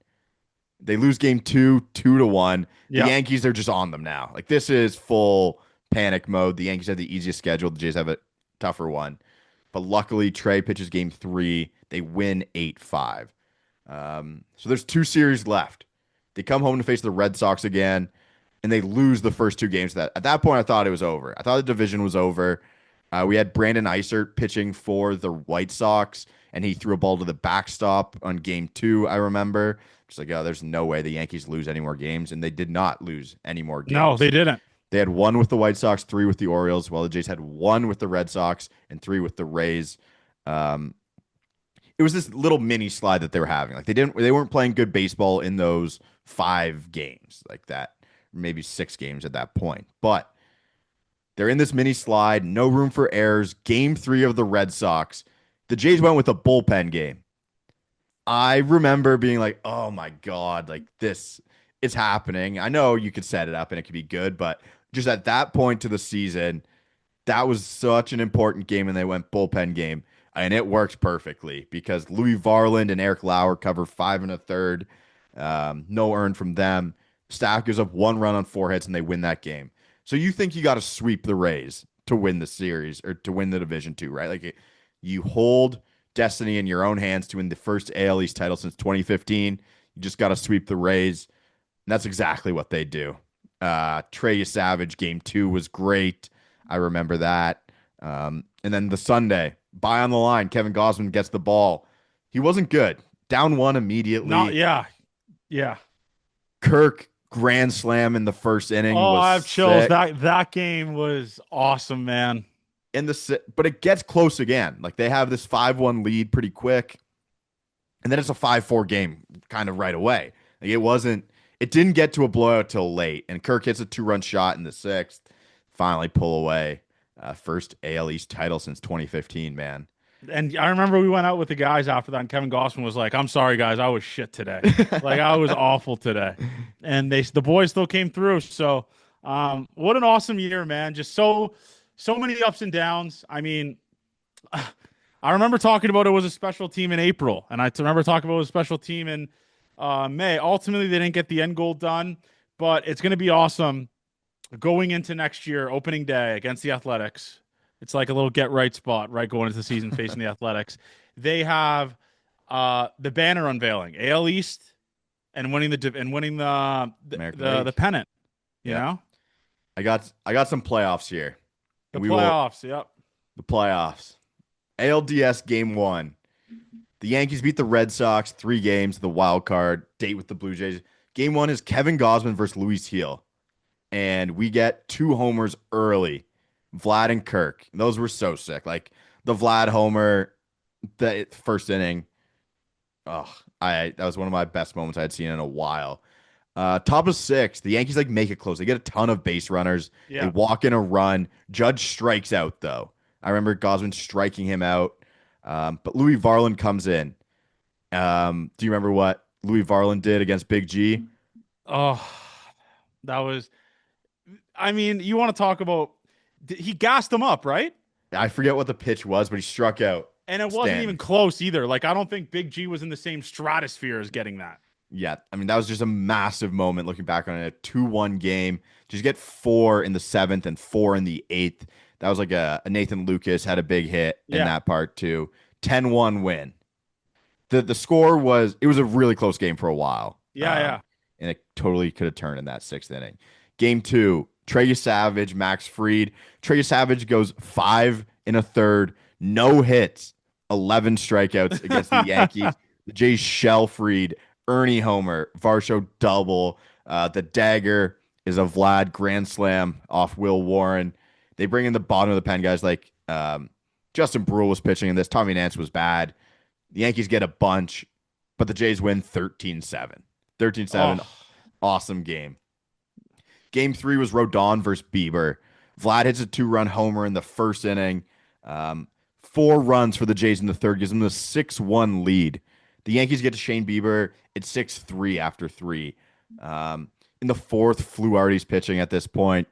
They lose game 2 2-1. Yeah. The Yankees are just on them now. Like, this is full panic mode. The Yankees have the easiest schedule. The Jays have a tougher one. But luckily, Trey pitches game 3. They win 8-5. So there's 2 series left. They come home to face the Red Sox again, and they lose the first 2 games. At that point, I thought it was over. I thought the division was over. We had Brandon Eisert pitching for the White Sox, and he threw a ball to the backstop on game 2, I remember. Just like, oh, there's no way the Yankees lose any more games, and they did not lose any more games. No, they didn't. They had 1 with the White Sox, 3 with the Orioles, while the Jays had 1 with the Red Sox and 3 with the Rays. It was this little mini slide that they were having. Like, they weren't playing good baseball in those 5 games like that, maybe 6 games at that point. But they're in this mini slide, no room for errors. Game 3 of the Red Sox, the Jays went with a bullpen game. I remember being like, oh my God, like this is happening. I know you could set it up and it could be good, but just at that point to the season, that was such an important game, and they went bullpen game. And it worked perfectly because Louis Varland and Eric Lauer cover 5 1/3. No earned from them. Staff gives up 1 run on 4 hits, and they win that game. So you think you got to sweep the Rays to win the series or to win the division too, right? Like, you hold destiny in your own hands to win the first AL East title since 2015. You just got to sweep the Rays. And that's exactly what they do. Trey Savage, game 2 was great. I remember that. And then the Sunday, bye on the line, Kevin Gausman gets the ball. He wasn't good. Down 1 immediately. Yeah. Kirk grand slam in the first inning. I have chills. Sick. That game was awesome, man. But it gets close again. Like, they have this 5-1 lead pretty quick, and then it's a 5-4 game kind of right away. Like, it didn't get to a blowout till late, and Kirk hits a 2-run shot in the 6th. Finally pull away. First AL East title since 2015, man. And I remember we went out with the guys after that, and Kevin Gausman was like, "I'm sorry, guys, I was shit today. Like, I was awful today." And the boys still came through. So, what an awesome year, man! Just so many ups and downs. I mean, I remember talking about it was a special team in April, and I remember talking about it was a special team in May. Ultimately, they didn't get the end goal done, but it's going to be awesome going into next year, opening day against the Athletics. It's like a little get right spot, right, going into the season facing the Athletics. They have the banner unveiling, AL East, and winning American the League. pennant. You Yep. know, I got some playoffs here. the We will playoffs. Yep. the playoffs. ALDS game 1. The Yankees beat the Red Sox 3 games, the wild card, date with the Blue Jays. Game 1 is Kevin Gausman versus Luis Heel. And we get 2 homers early. Vlad and Kirk. Those were so sick. Like the Vlad homer, the first inning. Oh, that was one of my best moments I had seen in a while. Top of 6, the Yankees like make it close. They get a ton of base runners. They Yeah. walk in a run. Judge strikes out though. I remember Gosman striking him out. But Louis Varland comes in. Do you remember what Louis Varland did against Big G? Oh, that was. I mean, you want to talk about? He gassed him up, right? I forget what the pitch was, but he struck out. And it wasn't Stanton. even close either. Like, I don't think Big G was in the same stratosphere as getting that. Yeah, I mean that was just a massive moment looking back on it. A 2-1 game. Just get 4 in the 7th and 4 in the 8th. That was like a Nathan Lucas had a big hit in that part too. 10-1 win. The score was it was a really close game for a while. Yeah. And it totally could have turned in that 6th inning. Game 2, Trey Savage, Max Fried. Trey Savage goes 5 in a third, no hits, 11 strikeouts against the Yankees. The Jays shell Fried, Ernie homer, Varsho double. The dagger is a Vlad grand slam off Will Warren. They bring in the bottom of the pen guys like Justin Brule was pitching in this. Tommy Nance was bad. The Yankees get a bunch, but the Jays win 13-7. 13-7. Awesome game. Game 3 was Rodon versus Bieber. Vlad hits a 2-run homer in the first inning. 4 runs for the Jays in the third gives them the 6-1 lead. The Yankees get to Shane Bieber. It's 6-3 after 3. In the fourth, Fluharty's pitching at this point.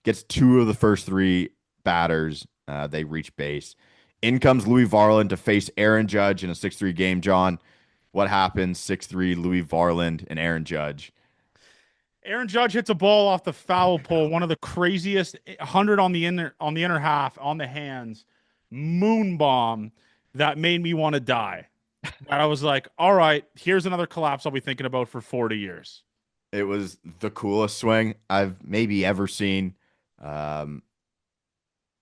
Gets 2 of the first 3 batters. They reach base. In comes Louis Varland to face Aaron Judge in a 6-3 game. John, what happens? 6-3, Louis Varland and Aaron Judge. Aaron Judge hits a ball off the foul pole, one of the craziest 100 on the inner half on the hands, moon bomb that made me want to die. And I was like, all right, here's another collapse I'll be thinking about for 40 years. It was the coolest swing I've maybe ever seen. I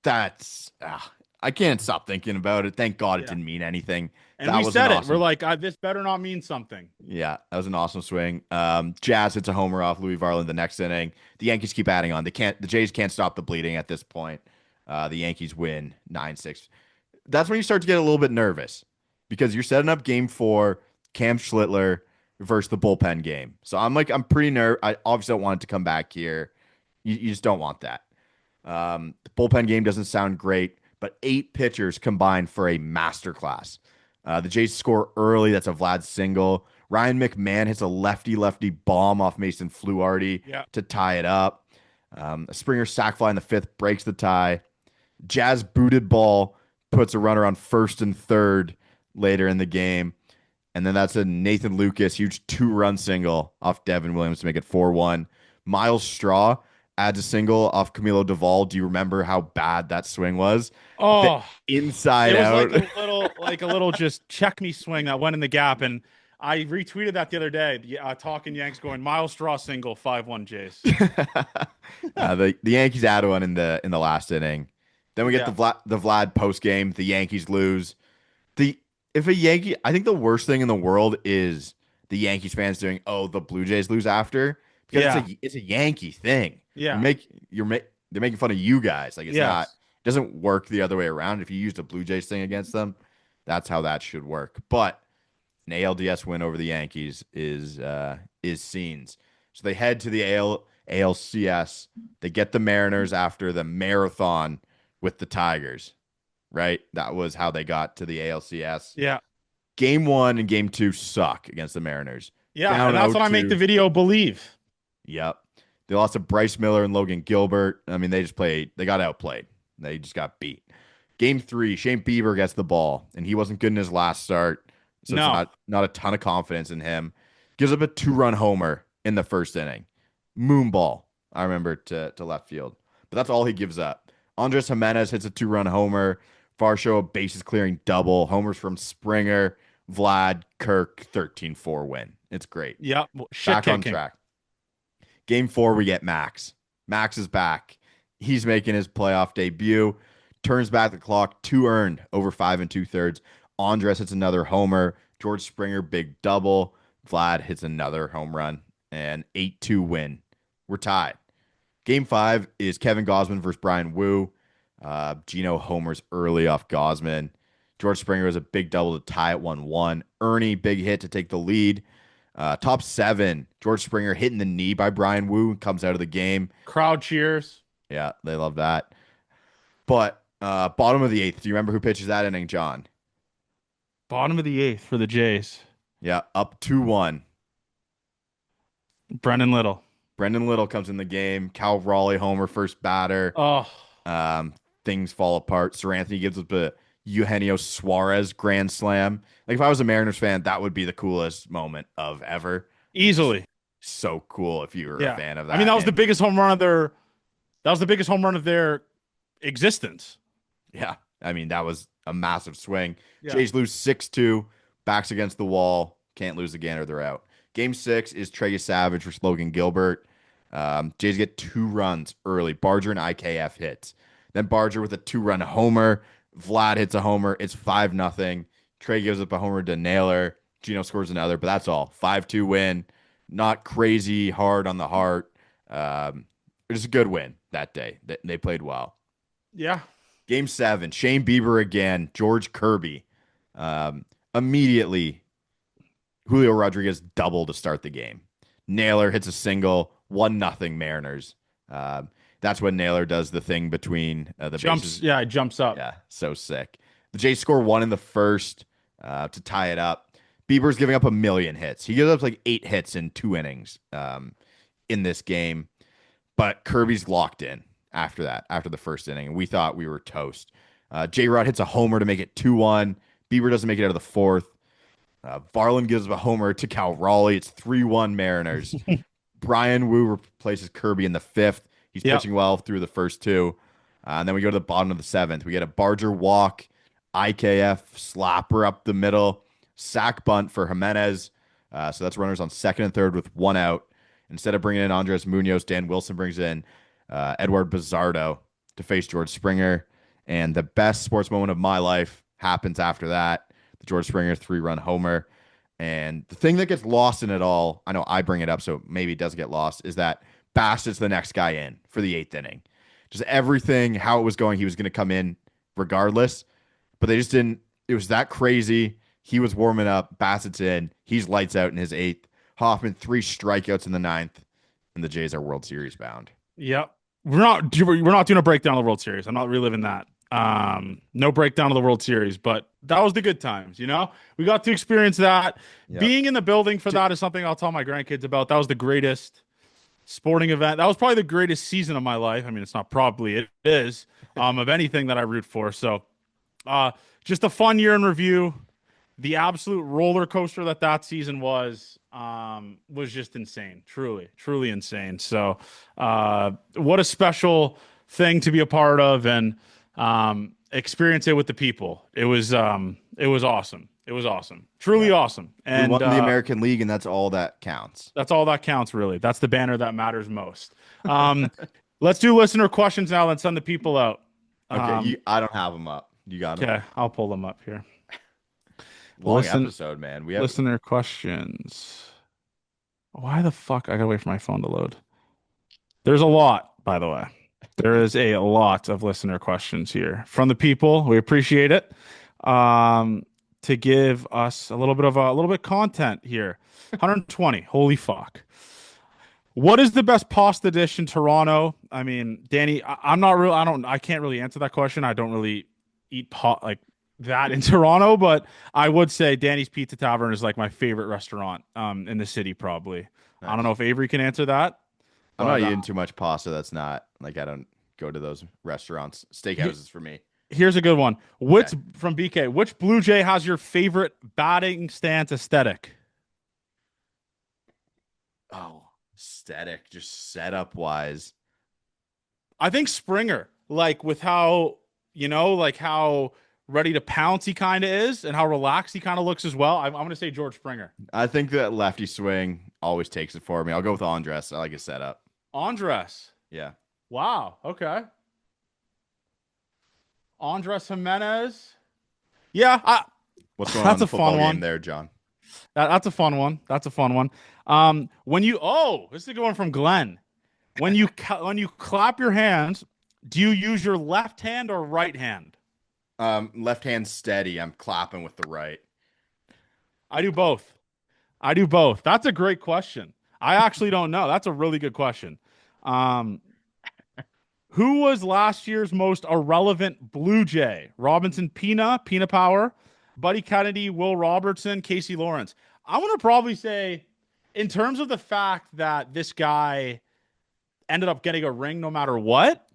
can't stop thinking about it. Thank God it didn't mean anything. And we said it. We're like, this better not mean something. Yeah, that was an awesome swing. Jazz hits a homer off Louis Varland the next inning. The Yankees keep adding on. The Jays can't stop the bleeding at this point. The Yankees win 9-6. That's when you start to get a little bit nervous because you're setting up game 4, Cam Schlittler versus the bullpen game. So I'm pretty nervous. I obviously don't want it to come back here. You just don't want that. The bullpen game doesn't sound great, but 8 pitchers combined for a masterclass. The Jays score early. That's a Vlad single. Ryan McMahon hits a lefty bomb off Mason Fluharty to tie it up. A Springer sac fly in the 5th breaks the tie. Jazz booted ball puts a runner on first and third later in the game. And then that's a Nathan Lucas huge 2-run single off Devin Williams to make it 4-1. Miles Straw adds a single off Camilo Duvall. Do you remember how bad that swing was? Oh, inside out. Like a little just check me swing that went in the gap. And I retweeted that the other day. Talking Yanks going Miles Straw single 5-1 Jays. The Yankees add one in the last inning. Then we get the Vlad post game. The Yankees lose. I think the worst thing in the world is the Yankees fans doing the Blue Jays lose after because it's a Yankee thing. Yeah, they're making fun of you guys. Like it's not. It doesn't work the other way around. If you used a Blue Jays thing against them, that's how that should work. But an ALDS win over the Yankees is scenes. So they head to the ALCS. They get the Mariners after the marathon with the Tigers. Right? That was how they got to the ALCS. Yeah. Game 1 and game 2 suck against the Mariners. Yeah, and that's what I make the video believe. Yep. They lost to Bryce Miller and Logan Gilbert. I mean, they got outplayed. They just got beat. Game 3, Shane Bieber gets the ball, and he wasn't good in his last start, so it's No. not a ton of confidence in him. Gives up a 2-run homer in the first inning. Moon ball, I remember, to left field. But that's all he gives up. Andres Jimenez hits a 2-run homer. Varsho, a bases clearing double. Homers from Springer, Vlad, Kirk, 13-4 win. It's great. Yep. Shit Back on kicking. track. Game 4, we get Max. Max is back. He's making his playoff debut. Turns back the clock, 2 earned over 5 2/3. Andres hits another homer. George Springer, big double. Vlad hits another home run, and 8-2 win. We're tied. Game 5 is Kevin Gausman versus Brian Wu. Gino homers early off Gausman. George Springer was a big double to tie at 1-1. Ernie, big hit to take the lead. Top 7, George Springer hitting the knee by Brian Wu, comes out of the game. Crowd cheers. Yeah, they love that. But bottom of the 8th, do you remember who pitches that inning, John? Bottom of the 8th for the Jays. Yeah, up 2-1. Brendan Little. Brendan Little comes in the game. Cal Raleigh homer, first batter. Oh, Things fall apart. Sir Anthony gives up a Eugenio Suarez grand slam. Like, if I was a Mariners fan, that would be the coolest moment of ever. easily. So cool if you were a fan of that. I mean, that was the biggest home run of their. That was the biggest home run of their existence. Yeah, I mean, that was a massive swing. Yeah. Jays lose 6-2. Backs against the wall. Can't lose again or they're out. Game 6 is Trey Savage versus Logan Gilbert. Jays get 2 runs early. Barger and IKF hits. Then Barger with a 2-run homer. Vlad hits a homer. It's 5-0. Trey gives up a homer to Naylor. Gino scores another, but that's all. 5-2 win. Not crazy hard on the heart. It was a good win that day. They played well. Yeah. Game 7, Shane Bieber again. George Kirby. Immediately, Julio Rodriguez double to start the game. Naylor hits a single. 1-0 Mariners. That's when Naylor does the thing between the bases. Yeah, it jumps up. Yeah, so sick. The Jays score 1 in the first to tie it up. Bieber's giving up a million hits. He gives up like 8 hits in 2 innings in this game. But Kirby's locked in after that, after the first inning. And we thought we were toast. J-Rod hits a homer to make it 2-1. Bieber doesn't make it out of the 4th. Varland gives up a homer to Cal Raleigh. It's 3-1 Mariners. Brian Wu replaces Kirby in the 5th. He's pitching well through the first 2. And then we go to the bottom of the 7th. We get a Barger walk, IKF slapper up the middle, sack bunt for Jimenez. So that's runners on 2nd and 3rd with 1 out. Instead of bringing in Andres Munoz, Dan Wilson brings in Edward Bizardo to face George Springer. And the best sports moment of my life happens after that. The George Springer 3-run homer. And the thing that gets lost in it all, I know I bring it up, so maybe it doesn't get lost, is that Bassett's the next guy in for the 8th inning. Just everything, how it was going, he was going to come in regardless. But they just didn't. It was that crazy. He was warming up. Bassett's in. He's lights out in his 8th. Hoffman, 3 strikeouts in the 9th. And the Jays are World Series bound. Yep. We're not doing a breakdown of the World Series. I'm not reliving that. No breakdown of the World Series, but that was the good times, you know? We got to experience that. Yep. Being in the building for that is something I'll tell my grandkids about. That was the greatest sporting event. That was probably the greatest season of my life. I mean, it's not probably, it is, of anything that I root for. So, just a fun year in review. The absolute roller coaster that season was just insane. Truly insane. So, what a special thing to be a part of and experience it with the people. It was awesome. It was awesome. Truly awesome. And we won the American League, and that's all that counts. That's all that counts, really. That's the banner that matters most. Let's do listener questions now and send the people out. Okay, I don't have them up. You got them. Okay, I'll pull them up here. Long episode, man. We have listener questions. Why the fuck? I gotta wait for my phone to load. There's a lot, by the way. There is a lot of listener questions here from the people. We appreciate it. To give us a little bit content here. 120. Holy fuck. What is the best pasta dish in Toronto? I mean, Danny, I can't really answer that question. I don't really eat like that in Toronto, but I would say Danny's Pizza Tavern is like my favorite restaurant in the city, probably. Nice. I don't know if Avery can answer that. I'm not eating too much pasta. That's not like I don't go to those restaurants. Steakhouses for me. Here's a good one. Which Okay. from BK? Which Blue Jay has your favorite batting stance aesthetic? Oh, aesthetic, just setup wise. I think Springer, like with how like how ready to pounce he kind of is, and how relaxed he kind of looks as well. I'm going to say George Springer. I think that lefty swing always takes it for me. I'll go with Andres. I like his setup. Andres. Yeah. Wow. Okay. Andres Jimenez. Yeah, What's going on in that's the a fun football game one. there, John? That's a fun one. That's a fun one. When you this is a good one from Glenn. When you clap your hands, do you use your left hand or right hand? Left hand steady. I'm clapping with the right. I do both. I do both. That's a great question. I actually don't know. That's a really good question. Um, who was last year's most irrelevant Blue Jay? Robinson Pina Power, Buddy Kennedy, Will Robertson, Casey Lawrence. I'm going to probably say, in terms of the fact that this guy ended up getting a ring no matter what,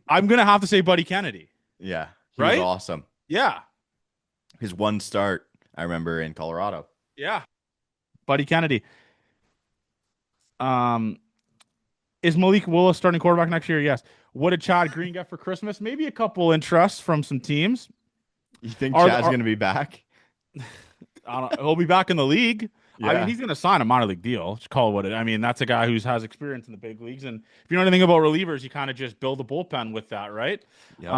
I'm going to have to say Buddy Kennedy. Yeah. He was Right? awesome. Yeah. His one start, I remember, in Colorado. Yeah. Buddy Kennedy. Is Malik Willis starting quarterback next year? Yes. What did Chad Green get for Christmas? Maybe a couple interests from some teams. You think Chad's going to be back? I don't, he'll be back in the league. Yeah. I mean, he's going to sign a minor league deal. Just call it what it. I mean, that's a guy who has experience in the big leagues. And if you know anything about relievers, you kind of just build a bullpen with that, right? Yep.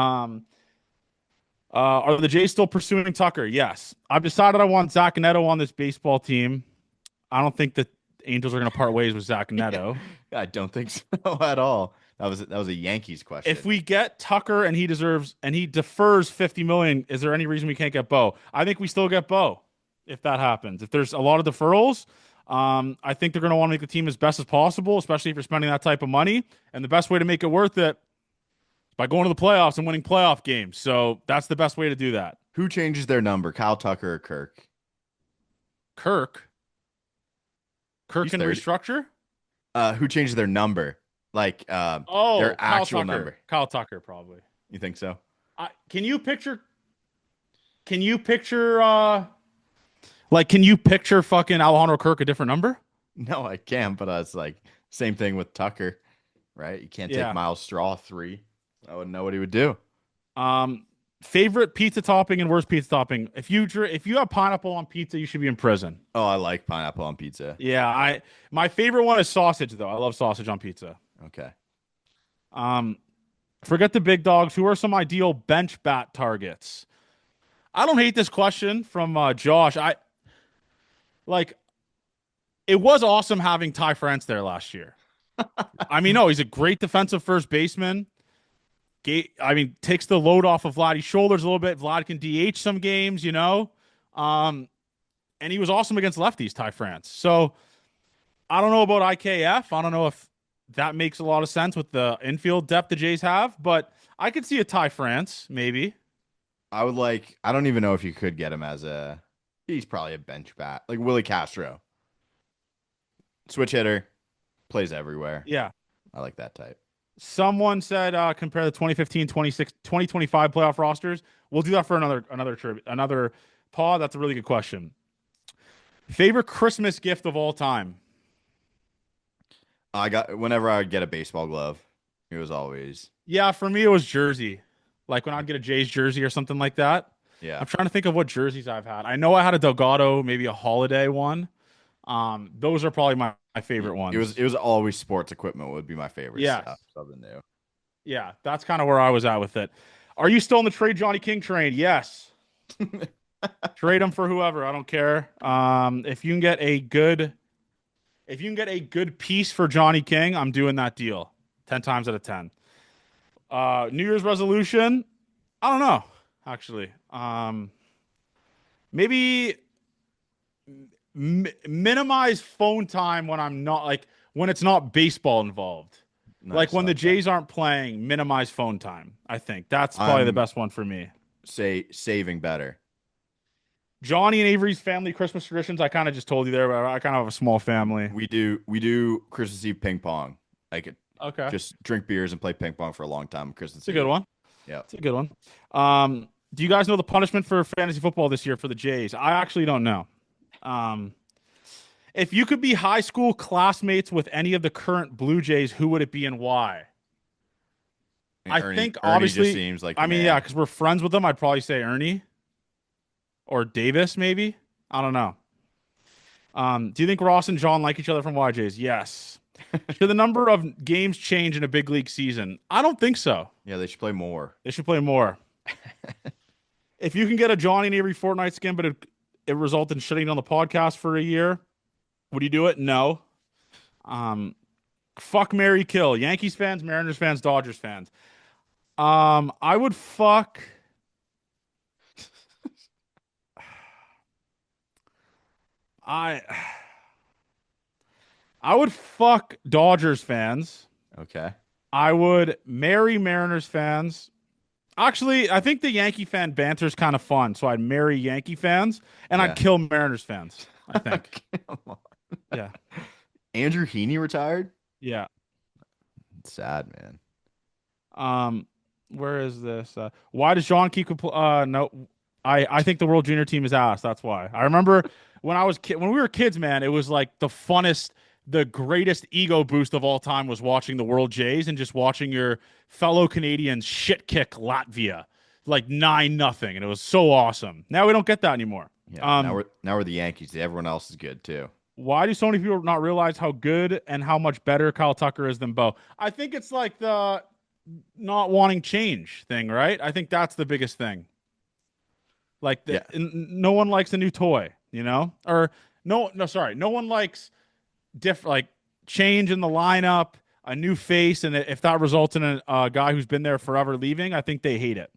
Are the Jays still pursuing Tucker? Yes. I've decided I want Zach Neto on this baseball team. I don't think the Angels are going to part ways with Zach Neto. I don't think so at all. That was a Yankees question. If we get Tucker and he defers $50 million, is there any reason we can't get Bo? I think we still get Bo if that happens. If there's a lot of deferrals, I think they're going to want to make the team as best as possible, especially if you're spending that type of money. And the best way to make it worth it is by going to the playoffs and winning playoff games. So that's the best way to do that. Who changes their number, Kyle Tucker or Kirk? Kirk He's can 30. restructure? Who changes their number? Like their Kyle actual Tucker. number. Kyle Tucker, probably. You think so? Can you picture fucking Alejandro Kirk a different number? No, I can't, but it's like same thing with Tucker, right? You can't take Miles Straw 3. I wouldn't know what he would do. Favorite pizza topping and worst pizza topping. If you have pineapple on pizza, you should be in prison. Oh, I like pineapple on pizza. Yeah, my favorite one is sausage though. I love sausage on pizza. Okay. Forget the big dogs. Who are some ideal bench bat targets? I don't hate this question from Josh. It was awesome having Ty France there last year. I mean, no, he's a great defensive first baseman. Takes the load off of Vladdy's shoulders a little bit. Vlad can DH some games, and he was awesome against lefties, Ty France. So I don't know about IKF. I don't know if that makes a lot of sense with the infield depth the Jays have, but I could see a Ty France, maybe. I don't even know if you could get him he's probably a bench bat, like Willie Castro. Switch hitter, plays everywhere. Yeah. I like that type. Someone said compare the 2015, 2025 playoff rosters. We'll do that for another pod. That's a really good question. Favorite Christmas gift of all time? Whenever I would get a baseball glove, it was always. Yeah, for me it was jersey. Like when I'd get a Jays jersey or something like that. Yeah. I'm trying to think of what jerseys I've had. I know I had a Delgado, maybe a holiday one. Those are probably my favorite ones. It was always sports equipment would be my favorite. Yeah. Stuff. Something new. Yeah, that's kind of where I was at with it. Are you still in the trade Johnny King train? Yes. Trade him for whoever. I don't care. If you can get a good piece for Johnny King, I'm doing that deal 10 times out of 10. New Year's resolution? I don't know, actually. Maybe minimize phone time when it's not baseball involved. Nice, like when the Jays aren't playing, minimize phone time. I think that's probably the best one for me. Saving better. Johnny and Avery's family Christmas traditions. I kind of just told you there, but I kind of have a small family. We do Christmas Eve ping pong. Okay. Just drink beers and play ping pong for a long time. Christmas Eve. It's a good one. Yeah. It's a good one. Do you guys know the punishment for fantasy football this year for the Jays? I actually don't know. Um, if you could be high school classmates with any of the current Blue Jays, who would it be and why? I think Ernie just obviously, seems like the I mean, yeah, man. because we're friends with them. I'd probably say Ernie or Davis, maybe. I don't know. Do you think Ross and John like each other from YJs? Yes. Should the number of games change in a big league season? I don't think so. Yeah, they should play more. They should play more. If you can get a Johnny and Avery Fortnite skin, but it result in shutting down the podcast for a year, would you do it? No. Fuck, marry, kill. Yankees fans, Mariners fans, Dodgers fans. I would fuck. I I would fuck Dodgers fans. Okay. I would marry Mariners fans. Actually, I think the Yankee fan banter is kind of fun, so I'd marry Yankee fans and I'd Yeah. kill Mariners fans. I think. Come on. Yeah, Andrew Heaney retired? yeah. It's sad, man. Where is this? Why does John keep? No, I think the World Junior team is ass. That's why. I remember when when we were kids, man. It was like the funnest, the greatest ego boost of all time was watching the World Jays and just watching your fellow Canadians shit kick Latvia like 9-0, and it was so awesome. Now we don't get that anymore. Yeah. Now we're the Yankees. Everyone else is good too. Why do so many people not realize how good and how much better Kyle Tucker is than Bo? I think it's like the not wanting change thing, right? I think that's the biggest thing. Like no one likes a new toy, you know? Or sorry, no one likes like change in the lineup, a new face, and if that results in a guy who's been there forever leaving, I think they hate it.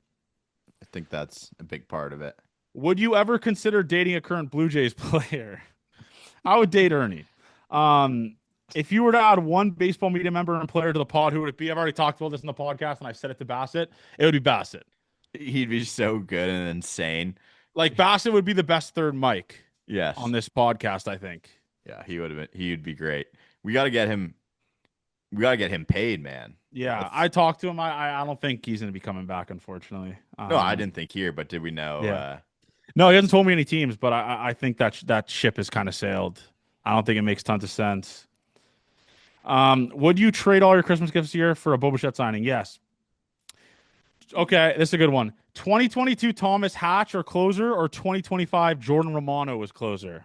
I think that's a big part of it. Would you ever consider dating a current Blue Jays player? I would date Ernie. If you were to add one baseball media member and player to the pod, who would it be? I've already talked about this in the podcast, and I said it to Bassett. It would be Bassett. He'd be so good and insane. Like Bassett would be the best third mic. Yes. On this podcast, I think. Yeah, he would be great. We got to get him paid, man. Yeah, I talked to him. I don't think he's going to be coming back, unfortunately. No, I didn't think here, but did we know? Yeah. No, he hasn't told me any teams, but I think that ship has kind of sailed. I don't think it makes tons of sense. Would you trade all your Christmas gifts here for a Bo Bichette signing? Yes. Okay, this is a good one. 2022 Thomas Hatch or closer, or 2025 Jordan Romano as closer?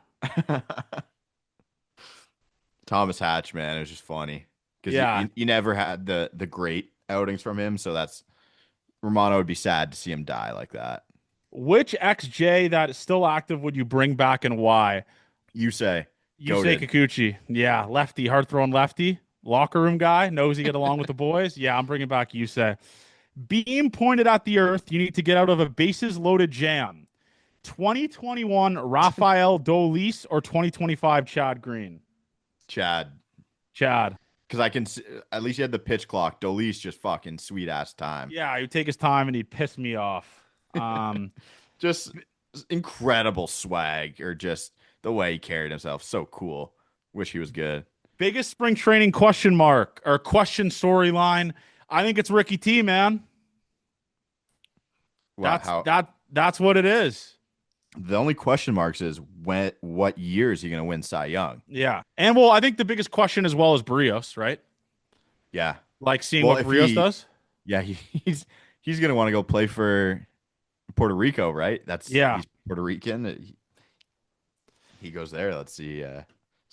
Thomas Hatch, man, it was just funny because you never had the great outings from him, so that's Romano would be sad to see him die like that. Which XJ that is still active would you bring back and why? You say Kikuchi. Yeah, lefty, hard throwing lefty, locker room guy, knows he get along with the boys. Yeah, I'm bringing back Yusei. Beam pointed at the earth. You need to get out of a bases loaded jam. 2021 Rafael Dolis or 2025 Chad Green? Chad. Because I can at least he had the pitch clock. Dolis just fucking sweet ass time. Yeah, he'd take his time and he'd piss me off. Just incredible swag, or just the way he carried himself. So cool. Wish he was good. Biggest spring training question mark or question storyline. I think it's Ricky T, man. That's what it is. The only question marks is what year is he going to win Cy Young? Yeah. And well, I think the biggest question as well is Barrios, right? Yeah. Like seeing what Barrios does. Yeah, he's going to want to go play for Puerto Rico, right? He's Puerto Rican. He goes there. Let's see how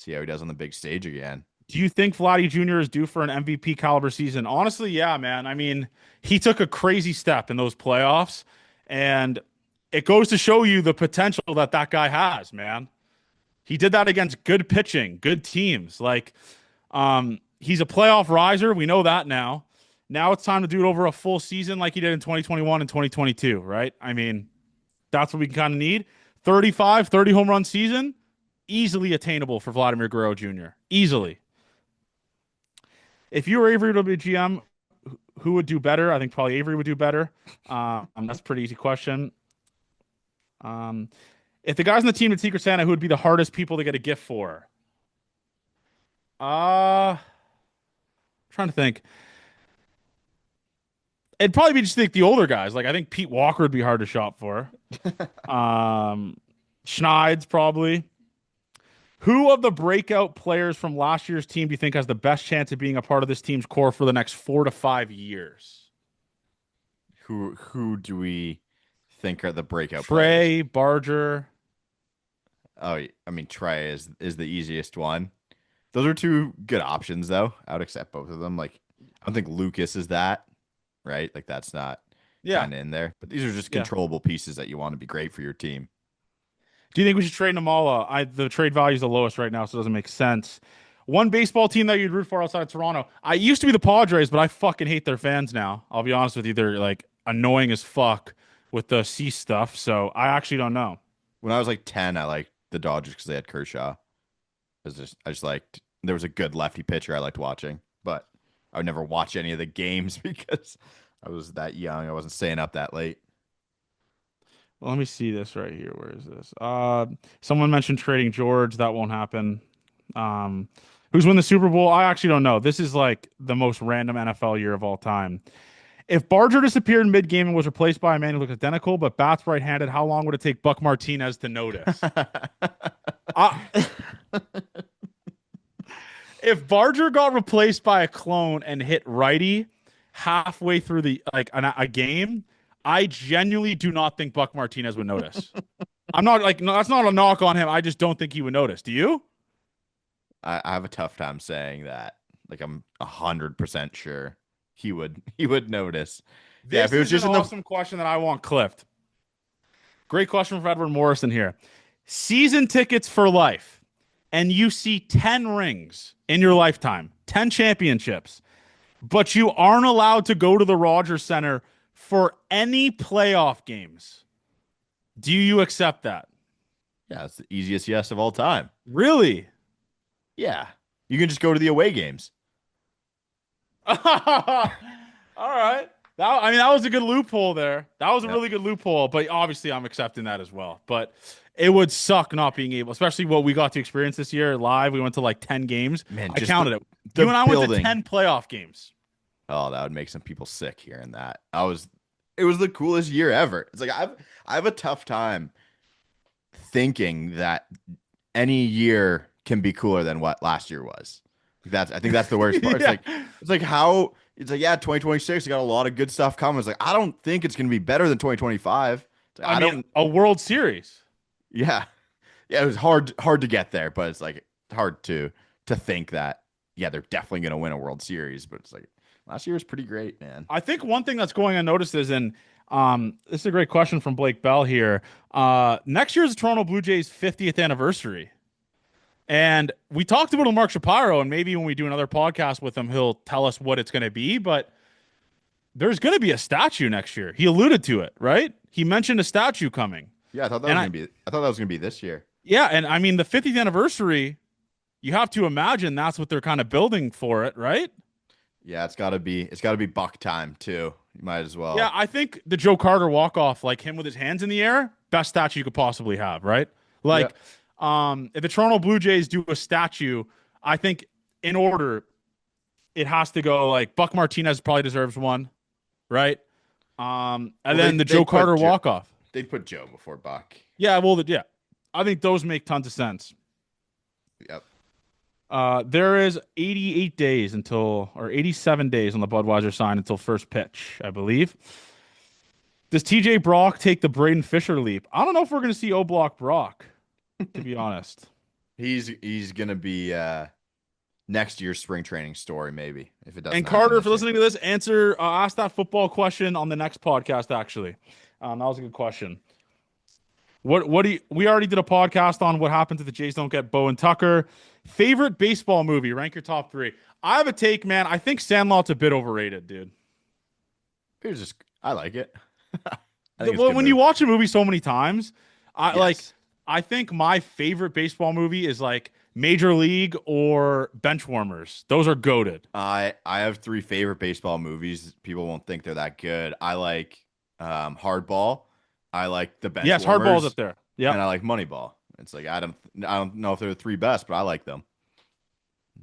he does on the big stage again. Do you think Vladdy Jr. is due for an MVP caliber season? Honestly, yeah, man. I mean, he took a crazy step in those playoffs, and it goes to show you the potential that guy has, man. He did that against good pitching, good teams. Like, he's a playoff riser. We know that now. Now it's time to do it over a full season like he did in 2021 and 2022, right? I mean, that's what we kind of need. 30 home run season, easily attainable for Vladimir Guerrero Jr. Easily. If you were Avery WGM, who would do better? I think probably Avery would do better. That's a pretty easy question. If the guys on the team at Secret Santa, who would be the hardest people to get a gift for? Trying to think. It'd probably be just like the older guys. Like I think Pete Walker would be hard to shop for. Schneid's probably. Who of the breakout players from last year's team do you think has the best chance of being a part of this team's core for the next 4 to 5 years? Who do we think are the breakout players? Trey, Barger. Oh, I mean Trey is the easiest one. Those are two good options though. I would accept both of them. Like I don't think Lucas is that, right? Like that's not kind of in there. But these are just controllable pieces that you want to be great for your team. Do you think we should trade Namala? The trade value is the lowest right now, so it doesn't make sense. One baseball team that you'd root for outside of Toronto. I used to be the Padres, but I fucking hate their fans now. I'll be honest with you. They're like annoying as fuck with the C stuff. So I actually don't know. When I was like 10, I liked the Dodgers because they had Kershaw. I just liked there was a good lefty pitcher I liked watching, but I would never watch any of the games because I was that young. I wasn't staying up that late. Well, let me see this right here. Where is this? Someone mentioned trading George. That won't happen. Who's won the Super Bowl? I actually don't know. This is like the most random NFL year of all time. If Barger disappeared mid-game and was replaced by a man who looked identical but bats right-handed, how long would it take Buck Martinez to notice? If Barger got replaced by a clone and hit righty halfway through the a game, I genuinely do not think Buck Martinez would notice. I'm not like no, that's not a knock on him. I just don't think he would notice. Do you? I have a tough time saying that. Like I'm 100% sure he would notice. This if it was just an awesome question that I want clipped. Great question from Edward Morrison here. Season tickets for life, and you see 10 rings in your lifetime, 10 championships, but you aren't allowed to go to the Rogers Center for any playoff games. Do you accept that? Yeah, it's the easiest yes of all time. Really? Yeah. You can just go to the away games. All right. That was a good loophole there. That was a really good loophole, but obviously I'm accepting that as well. But it would suck not being able, especially what we got to experience this year live. We went to like 10 games. Man, I counted it. You and I went to 10 playoff games. Oh, that would make some people sick hearing that. It was the coolest year ever. It's like I have a tough time thinking that any year can be cooler than what last year was. I think that's the worst part. Yeah. It's like 2026, you got a lot of good stuff coming. It's like I don't think it's gonna be better than 2025. Like, I mean, a World Series. Yeah. Yeah, it was hard to get there, but it's like hard to think that they're definitely gonna win a World Series. But it's like last year was pretty great, man. I think one thing that's going unnoticed is this is a great question from Blake Bell here. Next year is the Toronto Blue Jays 50th anniversary. And we talked about Mark Shapiro, and maybe when we do another podcast with him, he'll tell us what it's going to be. But there's going to be a statue next year. He alluded to it, right? He mentioned a statue coming. Yeah, I thought that was going to be this year. Yeah, and I mean the 50th anniversary, you have to imagine that's what they're kind of building for it, right? Yeah, it's got to be Buck time too. You might as well. Yeah, I think the Joe Carter walk-off, like him with his hands in the air, best statue you could possibly have, right? Like, if the Toronto Blue Jays do a statue, I think in order, it has to go like Buck Martinez probably deserves one, right? Then the Joe Carter walk-off. They'd put Joe before Buck. Yeah, I think those make tons of sense. Yep. There is 87 days on the Budweiser sign until first pitch, I believe. Does TJ Brock take the Braden Fisher leap? I don't know if we're going to see O-Block Brock, to be honest. He's going to be next year's spring training story, maybe, if it doesn't. And Carter, if you're listening to this, ask that football question on the next podcast, actually. That was a good question. We already did a podcast on what happens if the Jays don't get Bo and Tucker. Favorite baseball movie? Rank your top 3. I have a take, man. I think Sandlot's a bit overrated, dude. I like it. When you watch a movie so many times, I think my favorite baseball movie is like Major League or Benchwarmers. Those are goated. I have 3 favorite baseball movies. People won't think they're that good. I like Hardball. I like the Benchwarmers. Yes, Hardball's up there. Yeah, and I like Moneyball. It's like I don't know if they're the 3 best, but I like them.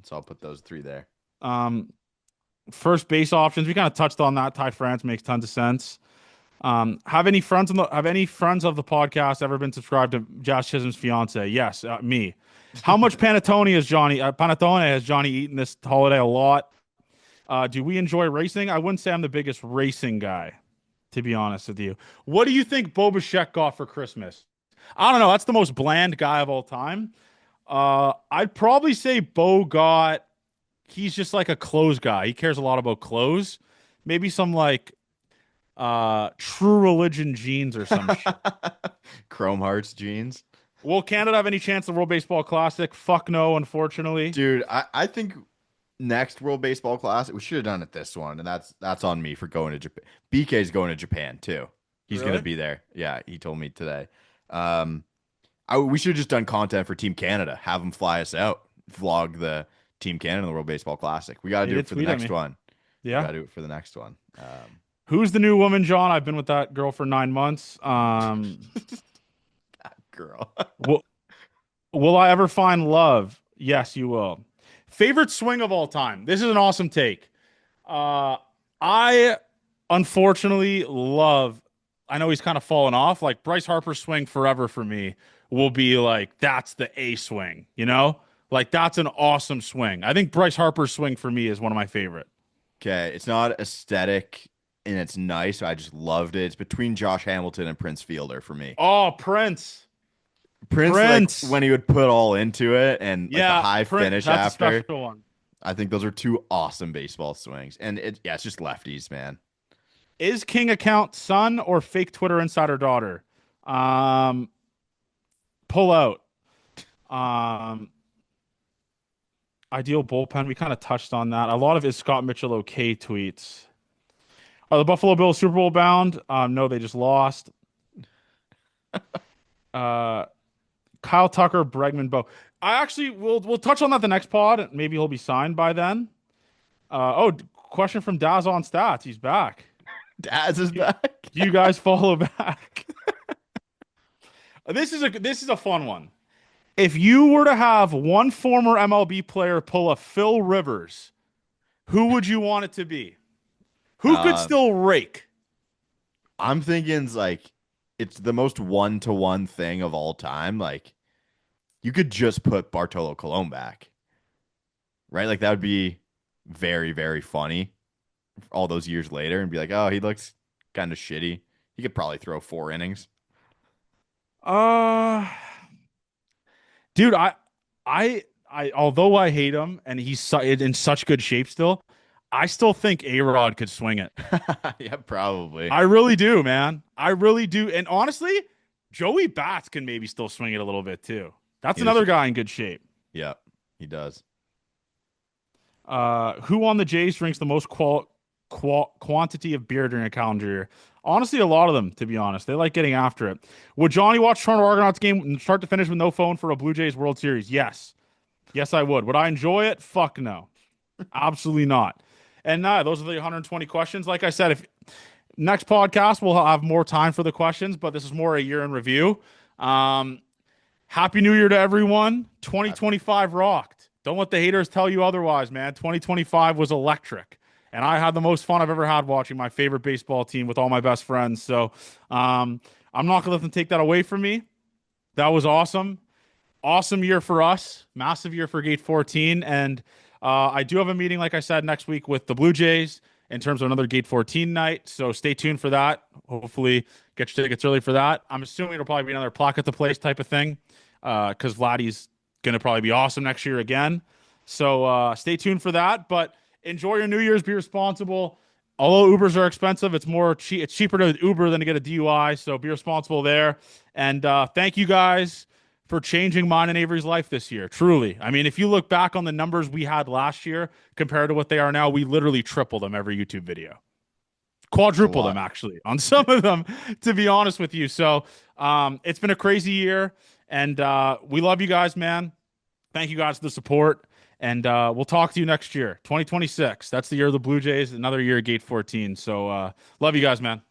So I'll put those 3 there. First base options, we kind of touched on that. Ty France makes tons of sense. Have any friends of the podcast ever been subscribed to Josh Chisholm's fiance? Yes, me. How much panettone has Johnny eaten this holiday? A lot. Do we enjoy racing? I wouldn't say I'm the biggest racing guy, to be honest with you. What do you think Bo Bichette got for Christmas? I don't know. That's the most bland guy of all time. I'd probably say Bo got. He's just like a clothes guy. He cares a lot about clothes. Maybe some like True Religion jeans or some shit. Chrome Hearts jeans. Will Canada have any chance at the World Baseball Classic? Fuck no, unfortunately. Dude, I think next World Baseball Classic, we should have done it this one, and that's on me for going to Japan. BK's going to Japan too. He's Really? gonna be there. Yeah, he told me today. We should have just done content for Team Canada. Have them fly us out, vlog the Team Canada in the World Baseball Classic. We got to do it for the next one. Yeah, we got to do it for the next one. Who's the new woman, John? I've been with that girl for 9 months. That girl. Will I ever find love? Yes, you will. Favorite swing of all time. This is an awesome take. I unfortunately love. I know he's kind of fallen off. Like Bryce Harper's swing forever for me will be like that's the A swing. You know, like that's an awesome swing. I think Bryce Harper's swing for me is one of my favorite. Okay, it's not aesthetic and it's nice. I just loved it. It's between Josh Hamilton and Prince Fielder for me. Oh, Prince. Like, when he would put all into it and like, the high finish that's after. A special one. I think those are two awesome baseball swings. And it's just lefties, man. Is King account son or fake Twitter insider daughter? Pull out. Ideal bullpen. We kind of touched on that. A lot of his Scott Mitchell okay tweets. Are the Buffalo Bills Super Bowl bound? No, they just lost. Kyle Tucker, Bregman, Bo. We'll touch on that the next pod. Maybe he'll be signed by then. Question from Daz on stats. He's back. Daz is back. Do you guys follow back? This is a fun one. If you were to have one former MLB player pull a Phil Rivers, who would you want it to be? Who could still rake? I'm thinking like it's the most one-to-one thing of all time. Like you could just put Bartolo Colon back, right? Like that would be very, very funny all those years later and be like, oh, he looks kind of shitty. He could probably throw 4 innings. Dude, I although I hate him and he's in such good shape still, I still think A-Rod could swing it. Yeah, probably. I really do, man. I really do. And honestly, Joey Bats can maybe still swing it a little bit too. That's another guy in good shape. Yeah, he does. Who on the Jays drinks the most quantity of beer during a calendar year? Honestly, a lot of them, to be honest. They like getting after it. Would Johnny watch Toronto Argonauts game start to finish with no phone for a Blue Jays World Series? Yes. Yes, I would. Would I enjoy it? Fuck no. Absolutely not. And those are the 120 questions. Like I said, if next podcast, we'll have more time for the questions, but this is more a year in review. Happy New Year to everyone. 2025 rocked. Don't let the haters tell you otherwise, man. 2025 was electric. And I had the most fun I've ever had watching my favorite baseball team with all my best friends. So I'm not going to let them take that away from me. That was awesome. Awesome year for us. Massive year for Gate 14. And I do have a meeting, like I said, next week with the Blue Jays in terms of another Gate 14 night. So stay tuned for that. Hopefully get your tickets early for that. I'm assuming it'll probably be another plaque at the place type of thing because Vladdy's going to probably be awesome next year again. So stay tuned for that. But enjoy your New Year's. Be responsible. Although Ubers are expensive, it's cheaper to Uber than to get a DUI. So be responsible there. And thank you guys for changing mine and Avery's life this year. Truly. I mean, if you look back on the numbers we had last year compared to what they are now, we literally triple them every YouTube video. Quadruple them, actually, on some of them, to be honest with you. So it's been a crazy year. And we love you guys, man. Thank you guys for the support. And we'll talk to you next year, 2026. That's the year of the Blue Jays, another year of Gate 14. So love you guys, man.